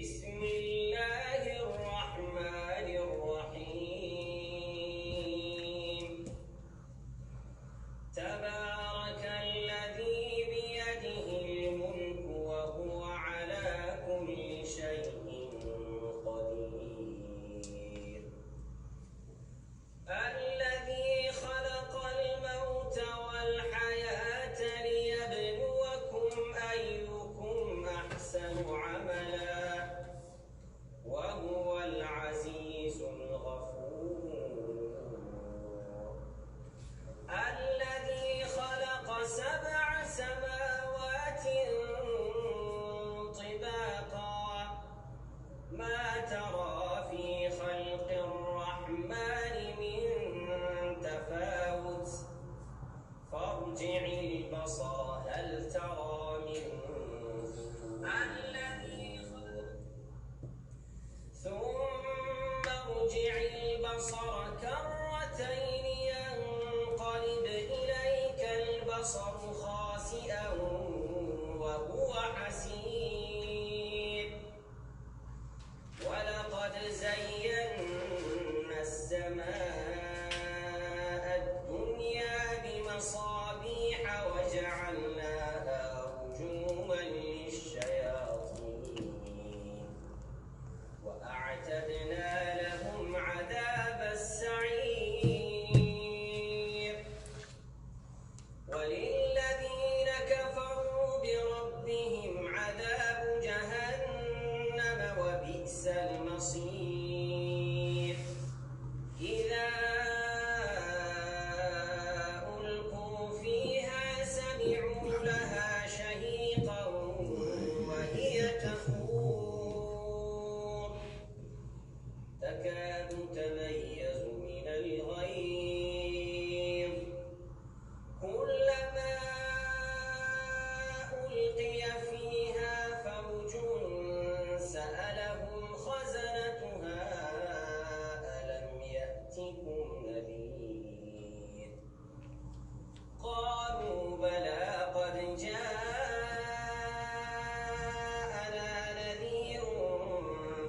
بسم الله الرحمن الرحيم تبارك الذي بيده الملك وهو على كل شيء قدير الذي خلق الموت والحياة ليبلوكم أيكم أحسن عملا وهو العزيز الغفور الذي خلق 7 سماوات طباقا ما ترى في خلق الرحمن من تفاوت فارجع البصر هل ترى من ثم ارجع البصر كرتين ينقلب إليك البصر خاسئا وهو حسير ولقد زينا السماء الدنيا بمصابيح وجعلناها رجوما للشياطين وأعتدنا لهم عذاب السعير وللذين كفروا بربهم عذاب جهنم وبئس المصير إذا ألقوا فيها سمعوا لها شهيقا وهي تفور تكاد تميز من الغيظ كلما ألقي فيها فوج سألهم خزنتها ألم يأتكم نذير قالوا بلى قد جاءنا نذير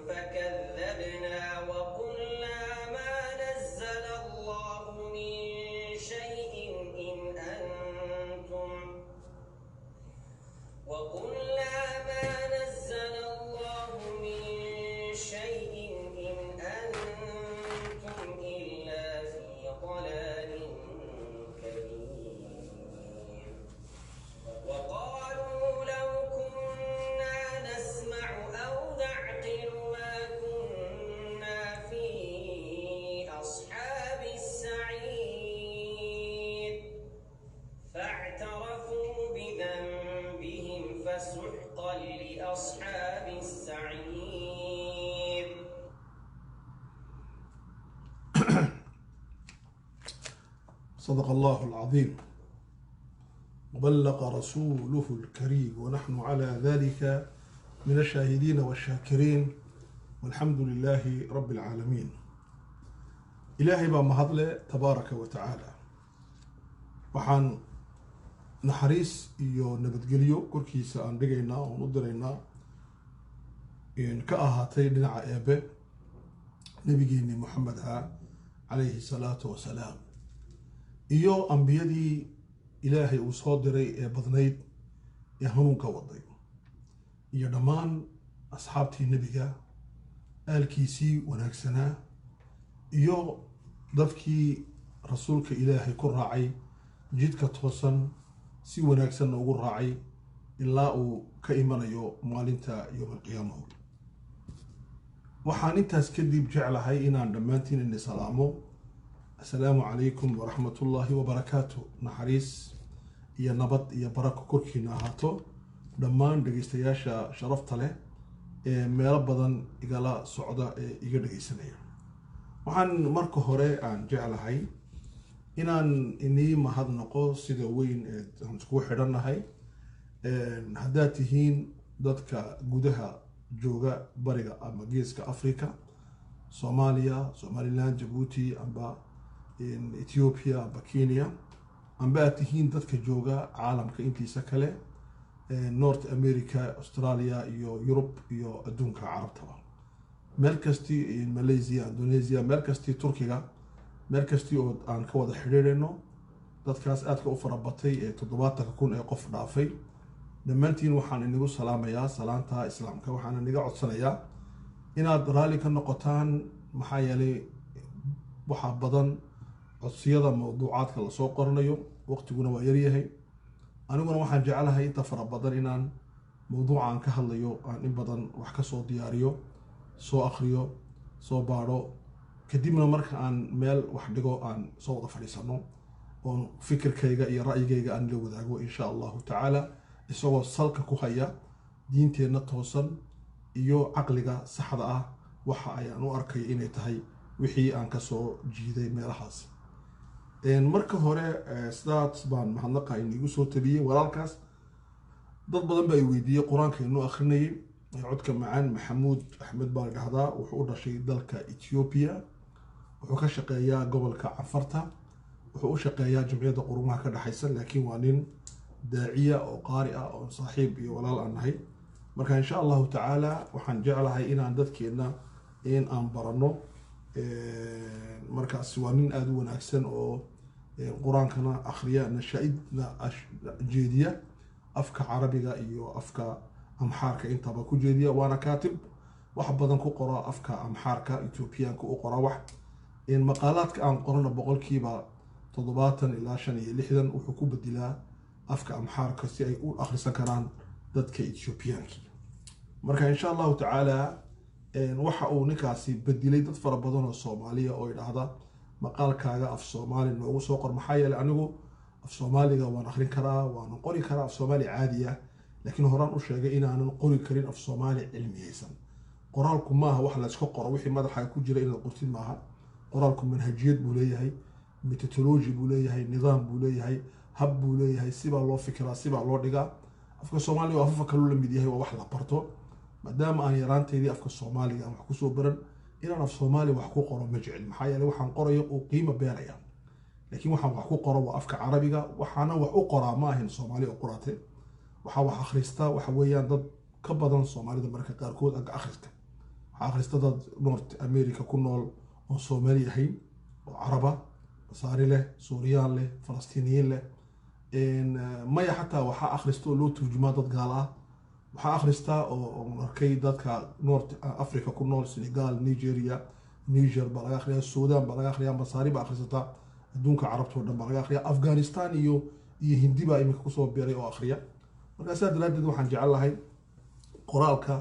فكذبنا وقلنا ما نزل الله من شيء إن أنتم إلا في ضلال كبير وقالوا لو كنا نسمع أو نعقل ما كنا في أصحاب السعير فاعترفوا بذنبهم فسحقا لأصحاب السعير. صدق الله العظيم وبلغ رسوله الكريم ونحن على ذلك من الشاهدين والشاكرين والحمد لله رب العالمين. إلهي بمهضله تبارك وتعالى waxaan naxariis iyo nabadgelyo korkiisa aan dhigaynaa oo u diraynaa in ka ahaatay dhinaca eebe nabigeeni Muhammad alayhi salatu wasalaam iyo ambiyadii ilaahay uu soo diray ee badnayd ee hanuunka waday iyo dhammaan asxaabtii nabiga aalkiisii wanaagsanaa iyo dadkii rasuulka ilaahay ku raacay jidka toosan si wanaagsan ugu raacay ilaa uu ka imanayo maalinta yawm qiyaamaha. waxaan intaas kadib jeclahay inaan dhammaantiin in salaamo السلام عليكم ورحمة الله وبركاته. نحريس يا نبض يا بركة كركينا هاتو دمان دقيستياشا شرفت له ميربضا إقالا سعودة إقا دقيسانيا وحان مركو هوري عن جعل هاي إني ما هذا نقو سيدا وين هنسكو حيرانا هاي هداتيهين دادكا قودها جوغا بريغا أما جيسكا أفريكا صوماليا صوماليلاند جيبوتي أما in Ethiopia, Kenya, أم بقى تهين دتك جوجا عالم كإنتي سكلة North America, Australia iyo Europe iyo adduunka carabtaba meel kastii Malaysia, Indonesia, meel kastii Turkiga, meel kastii oo aan ka wada xiriirayno dadkaas aadka u farabatay ee 70,000 ee qof dhaafay dhammaantiin waxaan inagu salaamayaa salaanta islaamka waxaan inaga codsanayaa inaad raali ka noqotaan maxaa yeelay waxa badan codsiyada mawduucaadka la soo qornayo waqtiguna waa yar yahay aniguna waxaan jecelahay inta fara badan inaan mawduucan ka hadlayo aan in badan wax ka soo diyaariyo soo akhriyo soo baadho kadibna marka aan meel wax dhigo aan soo wada fadhiisano oo fikirkayga iyo ra'yigayga aan la wadaago insha Allah ta'ala isagoo salka ku haya diinteena toosan iyo aqliga saxda ah waxa ayaan u arkay inay tahay wixii aan ka soo jiiday meelahaas marka hore sidaas baan mahadnaqay inagu soo tabiyay walaalkaas dad badan baa weydiiyay quraanka inuu akhrinayay codka macaan Maxamuud Axmed baa dhahdaa wuxuu u dhashay dalka Ethiopia wuxuu ka shaqeeyaa gobolka Cafarta wuxuu u shaqeeyaa jamciyadda qurumaha ka dhaxaysa laakiin waa nin daaciya oo qaari ah oo saaxiib iyo walaal aan nahay marka insha Allah ta'ala waxaan jeclahay inaan dadkeena in aan barano markaas waa nin aad u wanaagsan oo quraankana akhriya nashaa'idna jeediya afka carabiga iyo afka amxaarka intaba ku jeediya waana kaatib wax badan ku qora afka amxaarka Ethiopiaanka u qora wax in maqaalaadka aan qorno boqolkiiba 70 ilaa 65 wuxuu ku bedilaa afka amxaarka si ay u akhrisan karaan dadka Ethiopiaanka marka insha Allah ta'ala waxa uu ninkaasi bedilay dad fara badan oo Soomaaliya oo yiraahda maqaalkaaga af Soomaali noogu soo qor maxaa yeelay anigu af Soomaaliga waan akhrin karaa waan qori karaa af Soomaali caadi ah laakiin horaan u sheegay inaanan qori karin af Soomaali cilmiyeysan qoraalku maaha wax la isku qoro wixii madaxa ku jira in la qortid maaha qoraalku manhajiyad buu leeyahay methodology buu leeyahay nidaam buu leeyahay hab buu leeyahay siba loo fikiraa siba loo dhigaa afka Soomaaliga afka kale la mid yahay wax la barto maadaama aan yaraanteedii afka Soomaaliga wax ku soo baran inaan af Soomaali wax ku qoro ma jecel maxaa yeelay waxaan qorayo oo qiimo beeraya laakiin waxaan wax ku qoro waa afka Carabiga waxaana wax u qoraa ma ahin Soomaali oo qoraate waxa wax akhrista waxa weeyaan dad ka badan Soomaalida marka qaarkood ag akhrista waxa akhrista dad North America ku nool oo Soomaali ahayn oo Caraba Masaari leh Suuriyaan leh Falastiiniyiin leh maya xataa waxa akhrista loo turjumaa dad gaal ah waxa akhrista oo arkay dadka North Africa ku nool Senegal Nigeria Niger baa laga akhriyaa Suudaan baa laga akhriyaa Masaari baa akhrista adduunka carabta oo dhan baa laga akhriyaa Afghanistan iyo Hindi baa imika ku soo beeray oo akhriya marka saadaladeed waxaan jecelahay qoraalka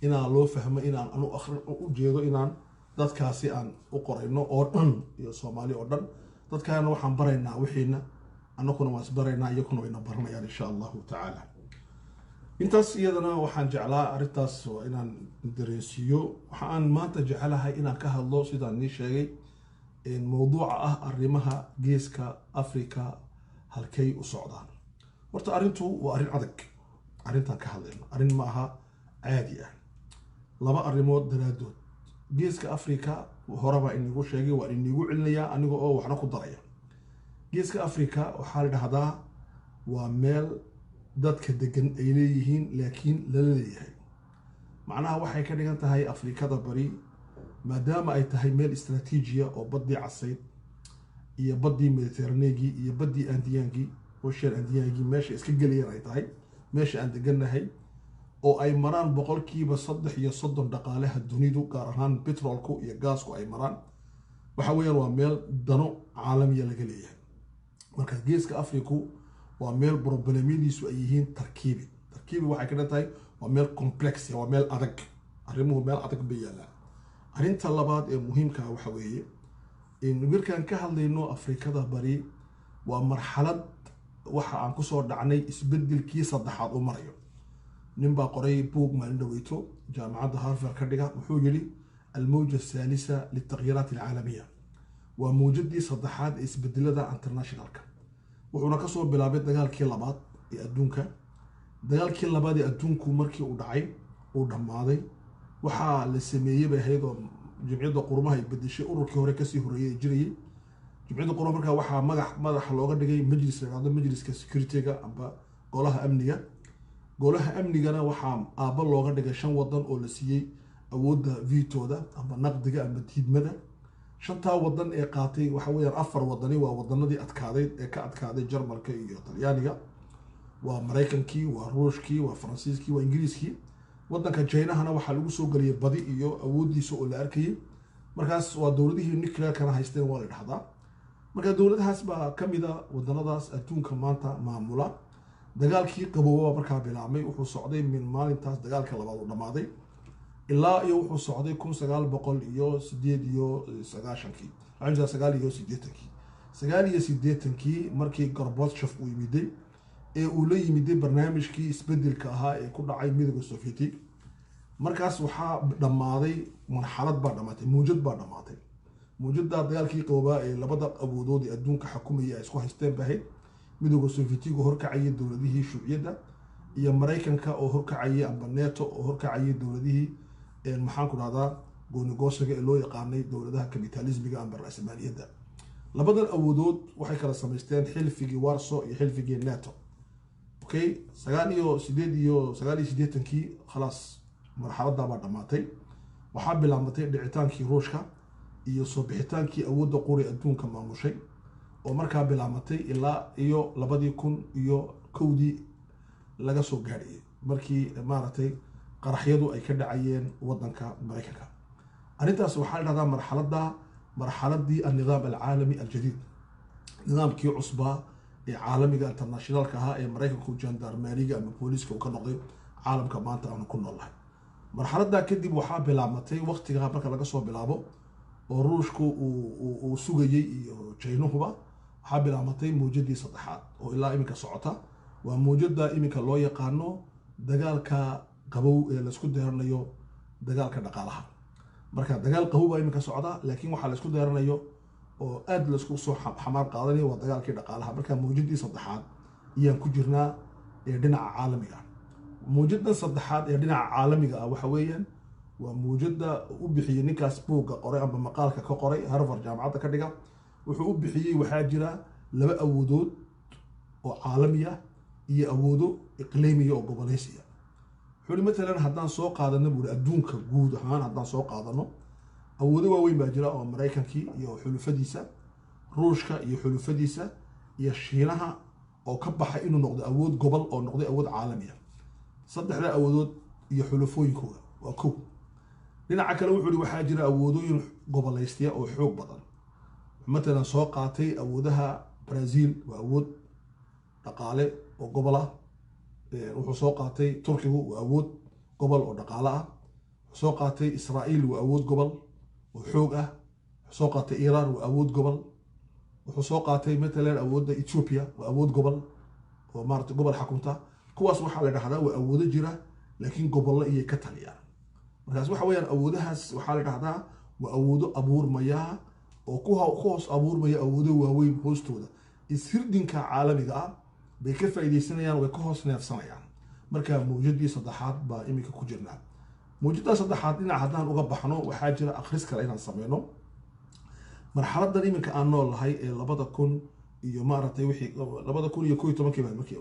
inaan loo fahmo inaan anu akhrin u jeedo inaan dadkaasi aan u qorayno oo dhan iyo Soomaali oo dhan dadkaana waxaan baraynaa wixiina anaguna waan isbaraynaa iyaguna wayna baranayaan insha Allah ta'ala intaas iyadana waxaan jeclaa arintaas oo inaan dareensiyo waxaan maanta jecelahay inaan ka hadlo sidaan ni sheegay in mawduuca ah arrimaha geeska Afrika halkay u socdaan horta arintu waa arin adag arintan ka hadlayno arin ma aha caadi ah laba arrimood daraadood geeska Afrika horaba inagu sheegay waa inagu cilnayaa aniga oo waxna ku daraya geeska Afrika waxa la dhahdaa waa meel dadka degan ay leeyihiin laakiin la leeyahay macnaha waxay ka dhigan tahay Afrikada bari maadaama ay tahay meel istiraatiijiya oo badii casayd iyo badii Mediterranean iyo badii Andiyaanki Ocean Andiyaanki meesha iska galiyeen ay tahay meesha aan deganahay oo ay maraan boqolkiiba 3 dhaqaalaha dunidu gaar ahaan petrolku iyo gaasku ay maraan waxa weeyaan waa meel dano caalamiya laga leeyahay marka geeska Afriku waa meel problemadiisu ay yihiin tarkiibi waxay ka dhigtahay waa meel complex waa meel adag arrimuhu meel adag bay yaalaan arinta labaad ee muhiimka ah waxa weeye in markaan ka hadlayno Afrikada bari waa marxalad waxa aan ku soo dhacnay isbedelkii saddexaad oo marayo ninbaa qoray buug maalin dhaweyto jaamacadda Harvard ka dhiga wuxuu yiri الموجة الثالثة للتغييرات العالمية وموجدي صدحات isbedelada internationalka wuxuuna ka soo bilaabay dagaalkii labaad ee adduunka dagaalkii labaad ee adduunku markii uu dhacay uu dhamaaday waxa la sameeyay bay hay'adda jimciyadda qurumaha ay bedeshay ururkii hore ka sii horeeyay jirayay jimciyadda qurumaha marka waxa madax looga dhigay majlis la yiraahdo majliska security-ga amba golaha amniga golaha amnigana waxaa aabba looga dhigay 5 wadan oo la siiyey awoodda veto-da ama naqdiga ama diidmada. 5 wadan ee qaatay waxa weeyaan 4 wadani waa wadanadii adkaaday ee ka adkaaday Jarmalka iyo Talyaaniga, waa Mareykankii, waa Ruushkii, waa Faransiiskii, waa Ingiriiskii. wadanka China-hana waxaa lagu soo galiyay badi iyo awoodiisa oo la arkayay. markaas waa dowladihii nuclear-kana haysteen waa la dhahdaa. marka dowladahaas baa kamid ah wadanadaas adduunka maanta maamula. dagaalkii qabooba markaa bilaabmay wuxuu socday min maalintaas dagaalka labaad u dhamaaday ilaa iyo wuxuu socday 1989 markii Gorbachev uu yimiday ee uu la yimiday barnaamijkii isbedelka ahaa ee ku dhacay midowga Soviyetic. markaas waxaa dhamaaday marxalad baa dhamaatay, muujad baa dhamaatay. muujada dagaalkii qabooba ee labada awoodood ee adduunka xukumayay ay isku haysteen bahayd midowga Soviyetic oo horkacayay dowladihii Shuuciyada iyo Mareykanka oo horkacayay amba NATO oo horkacayay dowladihii maxaan ku dhahdaa goonigoosiga ee loo yaqaanay dowladaha kapitalismiga amba raasmaaliyadda. labadan awoodood waxay kala samaysteen xilfigii Warsaw iyo xilfigii NATO. okay 89 خلاص marxaladda baa dhamaatay. waxaa bilaabmatay dhicitaankii Ruushka iyo soo bixitaankii awoodda qori adduunka maamushay oo markaa bilaabmatay ilaa iyo 2001 laga soo gaariyay markii maaragtay qaraxyadu ay ka dhacayeen wadanka Mareykanka. arintaas waxaa la dhahdaa marxaladii النظام العالمي الجديد, nidaamkii cusbaa ee caalamiga internationalka ahaa ee Mareykanku jandarmeriga ama booliska uu ka noqday caalamka maanta aanu ku noolahay. marxaladda kadib waxaa bilaabmatay waqtiga marka laga soo bilaabo oo Ruushku uu sugayay iyo China-huba waxaa bilaabmatay muujadii saddexaad oo ilaa iminka socota. waa muujada iminka loo yaqaano dagaalka qabow ee la isku deeranayo dagaalka dhaqaalaha. marka dagaal qabow baa iminka socda laakiin waxa la isku deeranayo oo aad la isku soo xamaar qaadanayo waa dagaalkii dhaqaalaha. marka muujadii saddexaad ayaan ku jirnaa ee dhinaca caalamiga. muujada saddexaad ee dhinaca caalamiga ah waxa weeyaan waa muujada u bixiyay ninkaas buugga qoray ama maqaalka ka qoray Harvard jaamacadda ka dhiga. wuxuu u bixiyay waxaa jira 2 awoodood oo caalami ah iyo awoodo iqliimiya oo goboleysiya. xuli مثلا haddaan soo qaadano buur adduunka guud ahaan haddaan soo qaadano awoodo waaweyn baa jira oo Mareykankii iyo xulufadiisa, Ruushka iyo xulufadiisa iyo Shiinaha oo ka baxay inuu noqdo awood gobol oo noqday awood caalami ah. saddexda awoodood iyo xulufooyinkooda waa kow. dhinaca kale wuxuu waxaa jira awoodooyin goboleysiya oo xoog badan. مثلا soo qaatay awoodaha Brazil waa awood dhaqaale oo gobol ah. wuxuu soo qaatay Turkigu waa awood gobol oo dhaqaale ah. wuxuu soo qaatay Israa'iil waa awood gobol oo xoog ah. wuxuu soo qaatay Iran waa awood gobol. wuxuu soo qaatay مثلا awoodda Ethiopia waa awood gobol oo maartay gobol xukunta. kuwaas waxa la dhahdaa waa awoodo jira laakiin gobollo iyo ka taliyaan. markaas waxa weeyaan awoodahaas waxa la dhahdaa waa awoodo abuurmaya oo ku hoos abuurmaya awoodo waaweyn hoostooda. ishirdinka caalamiga ah bay ka faa'iideysanayaan way ka hoos neefsanayaan. marka muujadii saddexaad baa iminka ku jirnaa. muujada saddexaad dhinaca haddaan uga baxno waxaa jira akhris kale inaan sameeyno. marxaladdan iminka aan noolahay ee 2000 iyo maaragtay wixii 2011 baa markii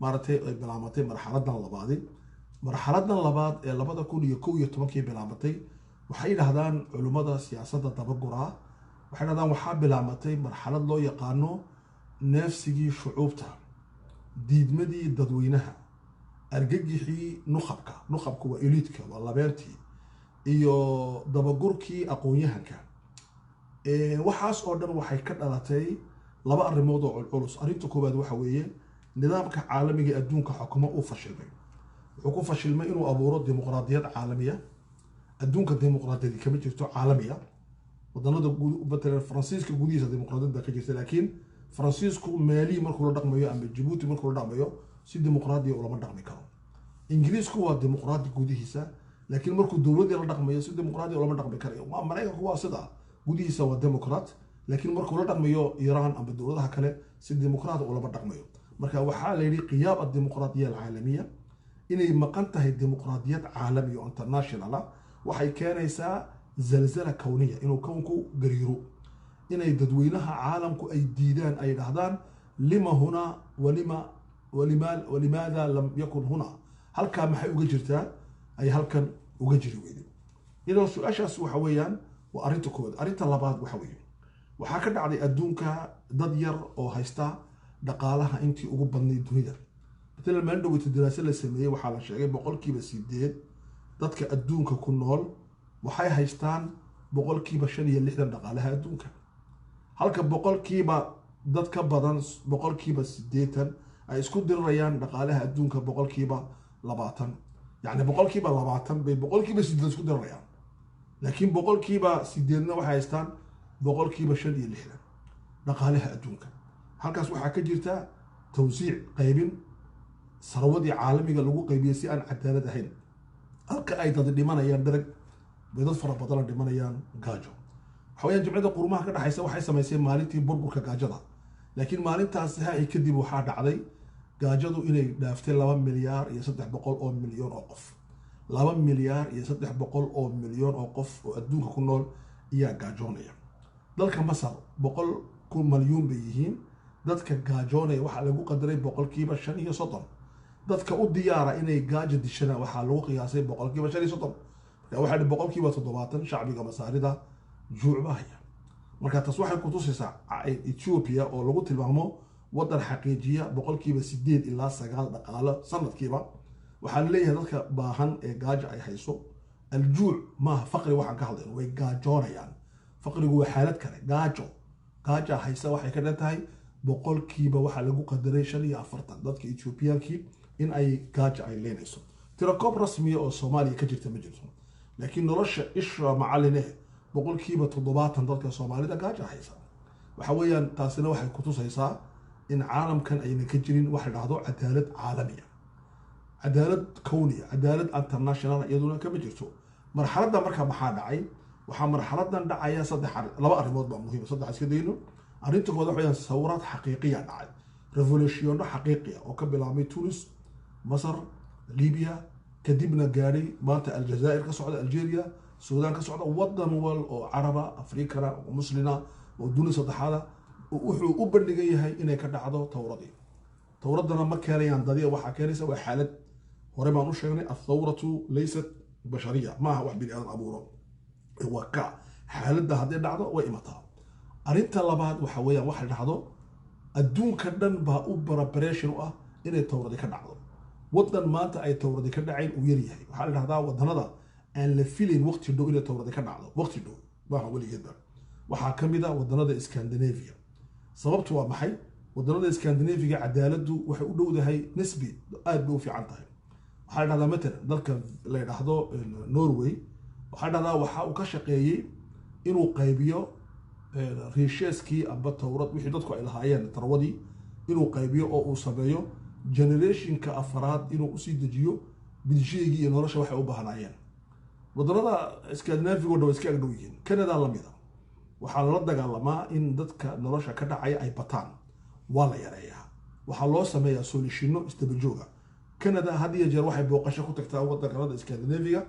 maaragtay ay bilaabatay marxaladdan labaad. marxaladdan labaad ee 2011 bilaabatay waxay yiraahdaan culimada siyaasadda dabaguraa waxay yiraahdaan waxaa bilaabatay marxalad loo yaqaano neefsigii shucuubta, diidmadii dadweynaha, argagixii nuqabku waa eliitka waa labeentii iyo dabagurkii aqoon-yahanka. waxaas oo dhan waxay ka dhalatay 2 arrimood oo culus. arrinta koowaad waxa weeye nidaamka caalamiga adduunka xukumo uu fashilmay. wuxuu ku fashilmay inuu abuuro dimuqraadiyad caalamiya. adduunka dimuqraadiyad kama jirto caalamiya. wadannada مثلا Faransiiska gudihiisa dimuqraadiyad baa ka jirta laakiin Faransiisku Mali markuu la dhaqmayo ama Djibouti markuu la dhaqmayo si dimuqraadiya uu lama dhaqmi karo. Ingiriisku waa dimuqraadi gudihiisa laakiin markuu dowladda la dhaqmayo si dimuqraadiya uu lama dhaqmi karayo. Mareykanku waa sida gudihiisa waa dimuqraad laakiin markuu la dhaqmayo Iran ama dowladaha kale si dimuqraadi uu lama dhaqmayo. marka waxaa la yiri qiyaab ad-dimuqraadiyya al-caalamiya inay maqan tahay dimuqraadiyad caalami oo international ah waxay keenaysaa zalzala kawniya inuu kownku gariiro. inay dadweynaha caalamku ay diidaan ay dhahdaan lima huna ولماذا لم يكن هنا halkaa maxay uga jirtaa ay halkan uga jiri weyday iyadoo su-aashaas waxa weeyaan waa arrinta koowaad arrinta labaad waxa weeye waxaa ka dhacday adduunka dad yar oo haysta dhaqaalaha intii ugu badnay dunida matalan maalin dhaweyta daraasad la sameeyey waxaa la sheegay 8% dadka adduunka ku nool waxay haystaan 65% dhaqaalaha adduunka halka 1% dad ka badan 80% ay isku dirayaan dhaqaalaha adduunka 20% يعني 20% bay 8% isku dirayaan laakiin 8% waxay haystaan 65% dhaqaalaha adduunka halkaas waxaa ka jirta tawsiic qaybin sarwadii caalamiga lagu qaybiyay si aan cadaalad ahayn halka ay dad dhimanayaan darag bay dad fara badan dhimanayaan gaajo waxaweyaan jimcida qurumaha ka dhaxaysa waxay samaysay maalintii burburka gaajada laakiin maalintaas ay kadib waxaa dhacday gaajadu inay dhaaftay 2 milyaar iyo 300 oo milyan oo qof 2 milyaar iyo 300 oo milyan oo qof oo adduunka ku nool ayaa gaajoonaya dalka Masar 100 milyan bay yihiin dadka gaajoonaya waxa lagu qadaray 5% dadka u diyaara inay gaajo dishana waxa lagu qiyaasay 5% waxa 7% shacbiga Masaarida juucbahaya marka taas waxay ku tusaysaa Ethiopia oo lagu tilmaamo wadan xaqiijiya 8% ilaa 9 dhaqaale sanadkiiba waxaa leeyahay dadka baahan ee gaajo ay hayso aljuuc ma faqri waxaan ka hadlayno way gaajoonayaan faqrigu waa xaalad kale gaajo haysa waxay ka dhantahay 100% waxa lagu qadaray 45 dadka Ethiopiankii in ay gaajo ay leenayso tirakoob rasmi oo Soomaaliya ka jirta ma jirto laakiin nolosha isha macaline 7% dadka Soomaalida gaajo haysa waxa weeyaan taasina waxay ku tusaysaa in caalamkan ayna ka jirin wax la dhahdo cadaalad caalamiya cadaalad kowniya cadaalad international iyaduna kama jirto marxaladda marka maxaa dhacay waxa marxaladan dhacaya laba arrimood baa muhiim saddex iska dayno arrinta koowaad waxay sawirad xaqiiqiya dhacay revolution xaqiiqiya oo ka bilaabmay Tunis Masar Libya kadibna gaaray maanta Aljazaa'ir ka socda Algeria Suudaan ka socda wadan wal oo Caraba Afrikana oo Muslina oo dunida saddexaad wuxuu u bandhigay yahay inay ka dhacdo tawradana ma keenayaan dadiya waxa keenaysa waa xaalad hore baan u sheegnay athawratu laysat bashariya ma wax bini aadam abuuro waa ka xaaladda hadday dhacdo way imataa arrinta labaad waxa weeyaan waxa dhacdo adduunka dhan baa u preparation u ah inay tawradi ka dhacdo wadan maanta ay tawradi ka dhacayn uu yar yahay waxa la dhahdaa wadanada aan la filin waqti dhow inay tawradi ka dhacdo waqti dhow baa waligeeda waxaa kamid ah wadanada Scandinavia sababtu waa maxay wadanada Scandinavia cadaaladdu waxay u dhowdahay nisbi aad bay u fiican tahay waxa la dhahdaa matalan dalka la yiraahdo Norway waxa la dhahdaa waxa uu ka shaqeeyay inuu qaybiyo riisheeskii amba tawrad wixii dadku ay lahaayeen tarwadii inuu qaybiyo oo uu sameeyo generationka afraad inuu u sii dejiyo bilsheegi iyo nolosha waxay u baahnaayeen wadanada Scandinavia oo iska agdhow yihiin Canada lamida waxaa la dagaalamaa in dadka nolosha ka dhacay ay bataan waa la yareeyaa waxaa loo sameeyaa solutionno istabajooga Canada had iyo jeer waxay booqasho ku tagtaa wadanka Scandinavia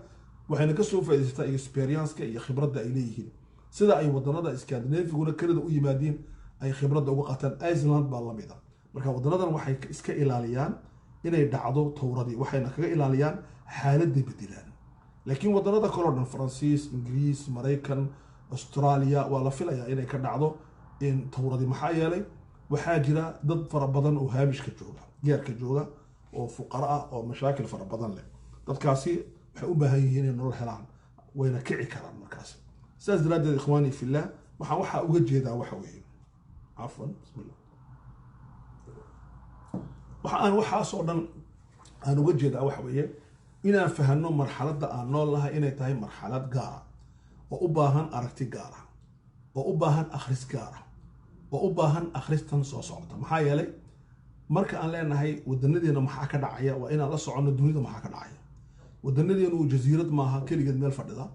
waxayna ka soo faa'iidaystaa experience-ka iyo khibradda ay leeyihiin sida ay wadanada Scandinavia Canada u yimaadeen ay khibradda uga qaataan Iceland baa la mid ah marka wadanadan waxay iska ilaaliyaan inay dhacdo tawradii waxayna kaga ilaaliyaan xaaladda bedilaan laakiin wadanada kale oo dhan Faransiis Ingiriis Mareykan Australia waa la filayaa inay ka dhacdo in tawradi maxaa yeelay waxaa jira dad fara badan oo haamishka jooga geerka jooga oo fuqara ah oo mashaakil fara badan leh dadkaasi waxay u baahan yihiin inay nolol helaan wayna kici karaan markaas sidaas daraadeed ikhwaani fillah waxa uga jeedaa waxa weeye afwan bismillah waxaas oo dhan aan uga jeedaa waxa weeye inaan fahanno marxaladda aan nool lahay inay tahay marxalad gaar ah oo u baahan aragti gaar ah oo u baahan akhris gaar ah oo u baahan akhristan soo socota maxaa yeelay marka aan leenahay wadanadeena maxaa ka dhacaya waa inaan la socono dunida maxaa ka dhacaya wadanadeenu jasiirad maaha kaligeed meel fadhida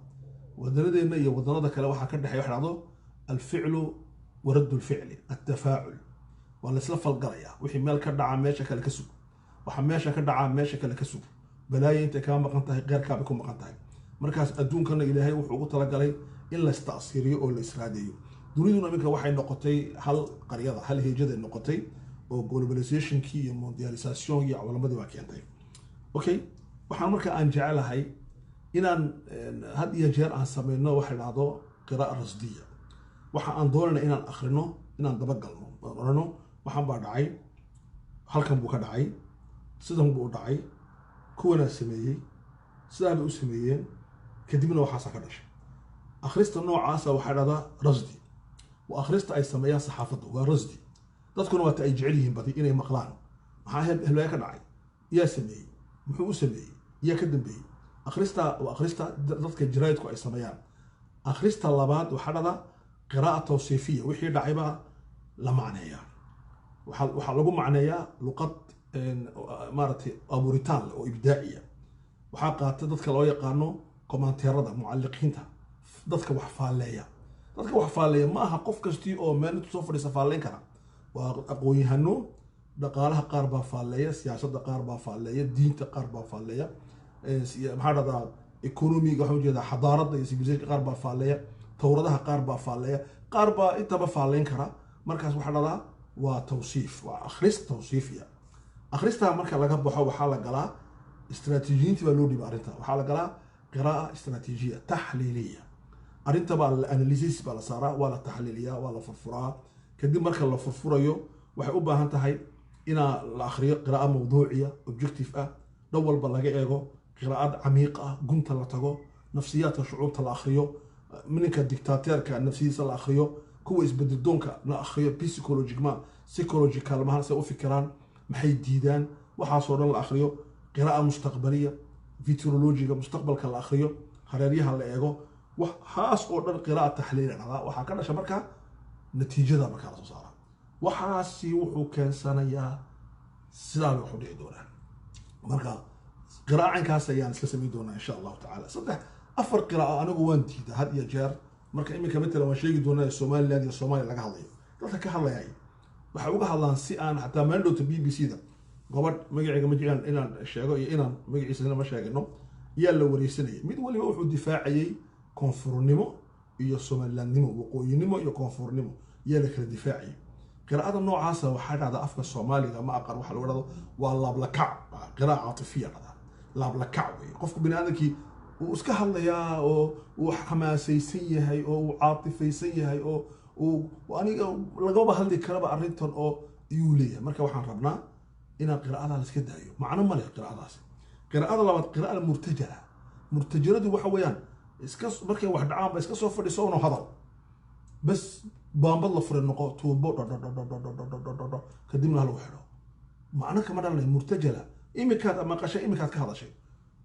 wadanadeena iyo wadanada kale waxaa ka dhaxay wax dhacdo alficlu wa raddu alficli atafaacul waa la isla falgalaya wixii meel ka dhaca meesha kale ka sug waxa meesha ka dhaca meesha kale ka sug balaayo inta ka maqan tahay qeyrkaaba ku maqan tahay markaas adduunkana ilaahay wuxuu ugu talagalay in la istaasiriyo oo la israadeeyo duniduna minka waxay noqotay hal qaryada hal heejada noqotay oo globalizationkii iyo mondialisation iyo calamadii waa keentay okay waxaan marka aan jecelahay inaan had iyo jeer aan sameyno waxa dhahdo qira'a rasdiya waxa aan doonayna inaan akhrino inaan daba galno orano waxaan baa dhacay halkan buu ka dhacay sidan buu dhacay kuwana sameeyay sidaa bay u sameeyeen kadibna waxaas ka dhashay akhrista noocaas waxa dhahdaa rasdi wa akhrista ay sameeyaan saxaafaddu waa rasdi dadkuna waa ay jecel yihiin badi inay maqlaan maxaa helaya ka dhacay yaa sameeyay muxuu u sameeyay yaa ka dambeeyay akhrista wa akhrista dadka jiraayadku ay sameeyaan akhrista labaad waxa dhahdaa qira'a tawsiifiyya wixii dhacay baa la macneeyaa waxa lagu macneeyaa luqad maaragtay aburitaan oo ibdaaciya waxaa qaata dadka loo yaqaano komanteerada mucalliqiinta dadka wax faalleeya ma aha qof kastii oo meel intuu soo fadhiisa faalleyn kara waa aqoon-yahano dhaqaalaha qaar baa faalleeya siyaasadda qaar baa faalleeya diinta qaar baa faalleeya maxaa dhahdaa economiga waxaan ujeedaa xadaaradda iyo civilization qaar baa faalleeya towradaha qaar baa faalleeya qaar baa intaba faalleyn kara markaas waxaa dhahdaa waa tawsiif waa akhris tawsiifiya akhristaa marka laga baxo waxaa la galaa استراتيجيين تبع لودي بارنتا وحالا قلا قراءة استراتيجية تحليلية أرنتا بقى الأناليزيس بقى صارا ولا تحليلية ولا فرفرة كدي مركز الله فرفرة يو وحقوبها هانتا هاي إنا الآخرية قراءة موضوعية objective دول بلاقي إيغو قراءة عميقة قمت لتغو نفسيات الشعوب الآخرية منك الدكتاتير كنفسية الآخرية كويس بددون كالآخرية بيسيكولوجيك ما سيكولوجيكال ما هنسا فكران محي ديدان وحاصورا الآخرية قراءة مستقبلية فيترولوجية مستقبل كالآخرية هريريها اللي إيغو وحاس أوردر قراءة تحليل هذا وحاكنا شمركها نتيجة ذا مكان صارا وحاسي وحو كان سنة سلام وحودي دونا مركا قراءة عن كاسة يعني سلسمي دونا إن شاء الله تعالى صدق أفر قراءة أنا قوانتي ده هاد يجار مركا إمي كمثل ما شيء دونا الصومالي لأن الصومالي لقى هالله لا تكهلا يعني وحوقها الله سي أنا حتى ما عنده تبي بي سي ده gobadh magacayga ma jiraan inaan sheego iyo inaan magaciisana ma sheegino yaa la wareysanayay mid waliba wuxuu difaacayay koonfurnimo iyo Soomaalilandnimo waqooyinimo iyo koonfurnimo yaa la kala difaacayay qiraa'ada noocaas waxaa dhacda afka Soomaaliga ma aqaan waxa lagu dhado waa laablakac qiraa'a caatifiya dhada laablakac way qofku bini'aadamkii uu iska hadlayaa oo uu xamaasaysan yahay oo uu caatifaysan yahay oo uu aniga lagaba hadli karaba arrintan oo iyuu leeyahay marka waxaan rabnaa إن قراءة على سكدة أيوه معنى ما له قراءة لازم قراءة لما قراءة المرتجلة مرتجلة دي وحويان إسكاس بركة واحد عام بس إسكاس وفر يسوونه هذا بس بام بالله فر النقاط وبور كدمنا هالوحدة معنى كمان على المرتجلة إيمكات أما قشة إيمكات كهذا شيء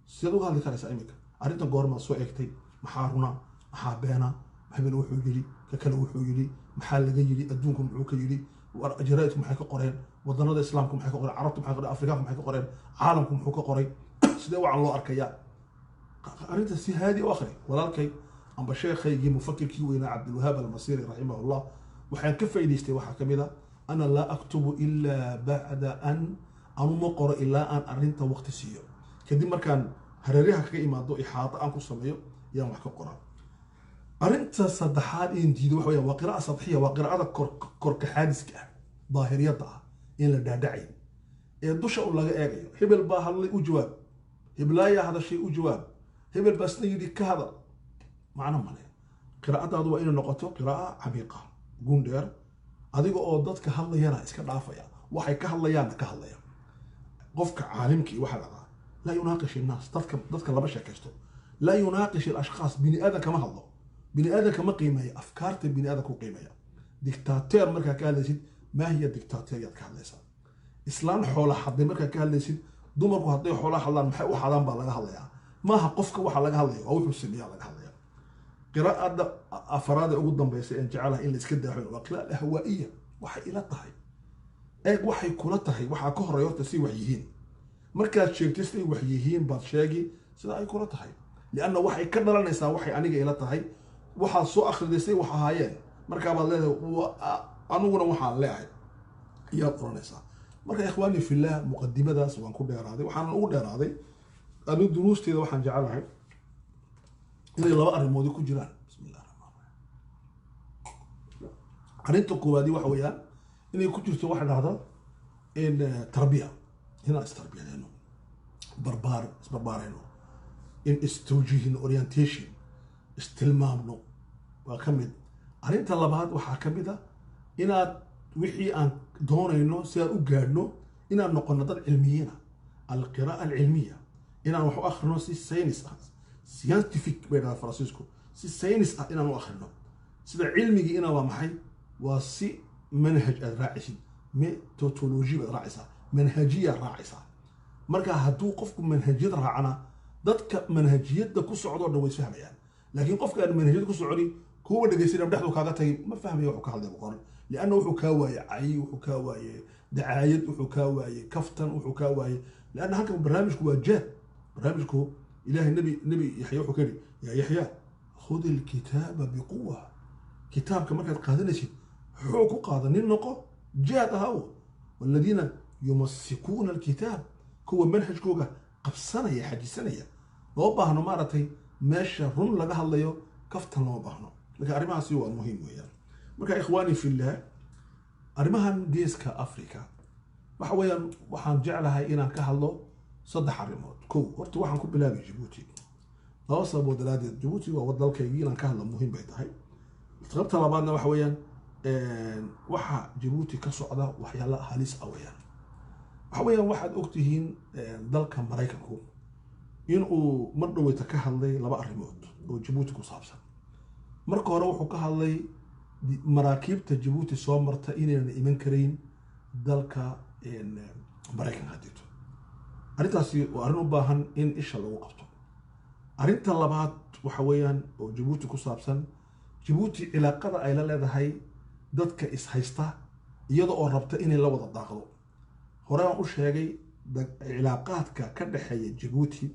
سيدو هذا كارثة إيمك أريد نقول ما سوى إكتي محارنا محابنا محبين وحوي جري ككل وحوي جري محل جري أدونكم وحوي جري وجرائدكم حكوا قرين وضنا الإسلامكم حكوا قرين عربكم حكوا قرين أفريقاكم حكوا قرين عالمكم حكوا قرين سدوا عن الله أركيا أريد السي هذه وآخره ولكن أم بشيخ يجي مفكر كيوينا عبد الوهاب المصيري رحمه الله وحين كيف يديستي وحكى كذا أنا لا أكتب إلا بعد أن مقر إلا أن أرنت وقت سير كدي مركان هرريها كإما ضوء إحاطة أنكو سميو يا محكى قرآن أرنت صدحات إن جدوا حويا وقراءة سطحية وقراءة كرك حادث كه ظاهريتها إن الدعي الدش أقول لك إيه هبل باهل أجواب هبلايا هذا الشيء أجواب هبل بس نيجي كهذا معنا ماله قراءة هذا وين النقطة قراءة عميقة جوندر هذيك أوضات كهلا يانا إسكت عافية وحي كهلا يانا كهلا يانا قفك عالمك واحد لا يناقش الناس ضدك الله بشر كشتو لا يناقش الأشخاص بني آدم كما الله بني آدم كما قيمة أفكار بني آدم كقيمة دكتاتير مركا كهلا ما هي الدكتاتورية كهلا إسلام حول حد مركا كهلا دمركو هدي حول حلان محي وحلان بالله هلا ما قفك وحلا هلا أو يحسن يا الله هلا قراءة أفراد قدام بس إن جعلها إن إسكده حلو وقراءة هوائية وحي إلى طهي إيه وحي كل طهي وحى كهر يرتسي وحيهين مركز شيء تسلي وحيهين بعد شاقي سلا أي كل طهي لأنه وحي كذا لنا يسا وحي أنيجا إلى طهي وحى سو آخر دسي وحى هايين مركز بالله وأنونا وحى لاعب يا قرآن يسا مركز إخواني في الله مقدمة ده سواء كل هذا وحنا نقول هذا أنا دروس تيجي وحنا جعلها إن الله بقى الموضوع كجيران بسم الله الرحمن الرحيم عرفت كوادي وحويان إن كجرت واحد هذا إن تربية هنا استربية لأنه بربار بربارينو إن استوجيهن orientation استلمامنو وكمد أرنت اللبات وحكمده إن وحي أن دونينو سير أجارنو إن نقولنا ضد علميين القراءة العلمية إن نحو آخرنا ساينس scientific بين فرانسيسكو ساينس إن نحو آخرنا سيدا علمي إن ومحي وسي منهج الرئيسي ميثودولوجي الرئيسة منهجية الرئيسة مركا هدو قفكم منهجية راعنا ضدك منهجية دا كو سعودو دا ويس فهميان لكن قفك أن منهجية كو سعودي كو دغيسينا مدخدو كاغا تاي ما فهمي وحو كهالدي بقول لأنه وحو كاواي عي وحو كاواي دعايد وحو كاواي كفتن وحو كاواي لأن هكا برنامجكو واجهد برنامجكو إله النبي يحيى وحو كري يا يحيى خذ الكتاب بقوة كتاب كما كانت قادنشي حوكو قادنين نقو جاد هاو والذين يمسكون الكتاب كو منهج كوغا قبسنا يا حاجي سنية لو باهنو مارتي ماشا رون لغا هالليو كفتن لو باهنو لكن أرمها سيوا المهم ويان مركا إخواني في الله أرمها ديسكا أفريكا waxaan jeclahay inaan ka hadlo saddex arrimood kow horta waxaan ku bilaabay Djibouti laba sababood daraaddeed Djibouti waa wadalkaygii inaan ka hadlo muhiim bay tahay sababta labaadna waxa weeyaan waxa Djibouti ka socda waxyaalo halis ah weeyaan waxaad ogtihiin dalka Mareykanku inuu mar dhaweyta ka hadlay laba arrimood oo Djibouti ku saabsan marka hore wuxuu ka hadlay maraakiibta Djibouti soo marta inayna iman kareyn dalka Mareykan hadito arintaasi waa arin u baahan in isha lagu qabto arinta labaad waxa weeyaan oo Djibouti ku saabsan Djibouti cilaaqada ay la leedahay dadka is haysta iyadoo oo rabta inay la wada daaqdo hore aan u sheegay cilaaqaadka ka dhaxeeya Djibouti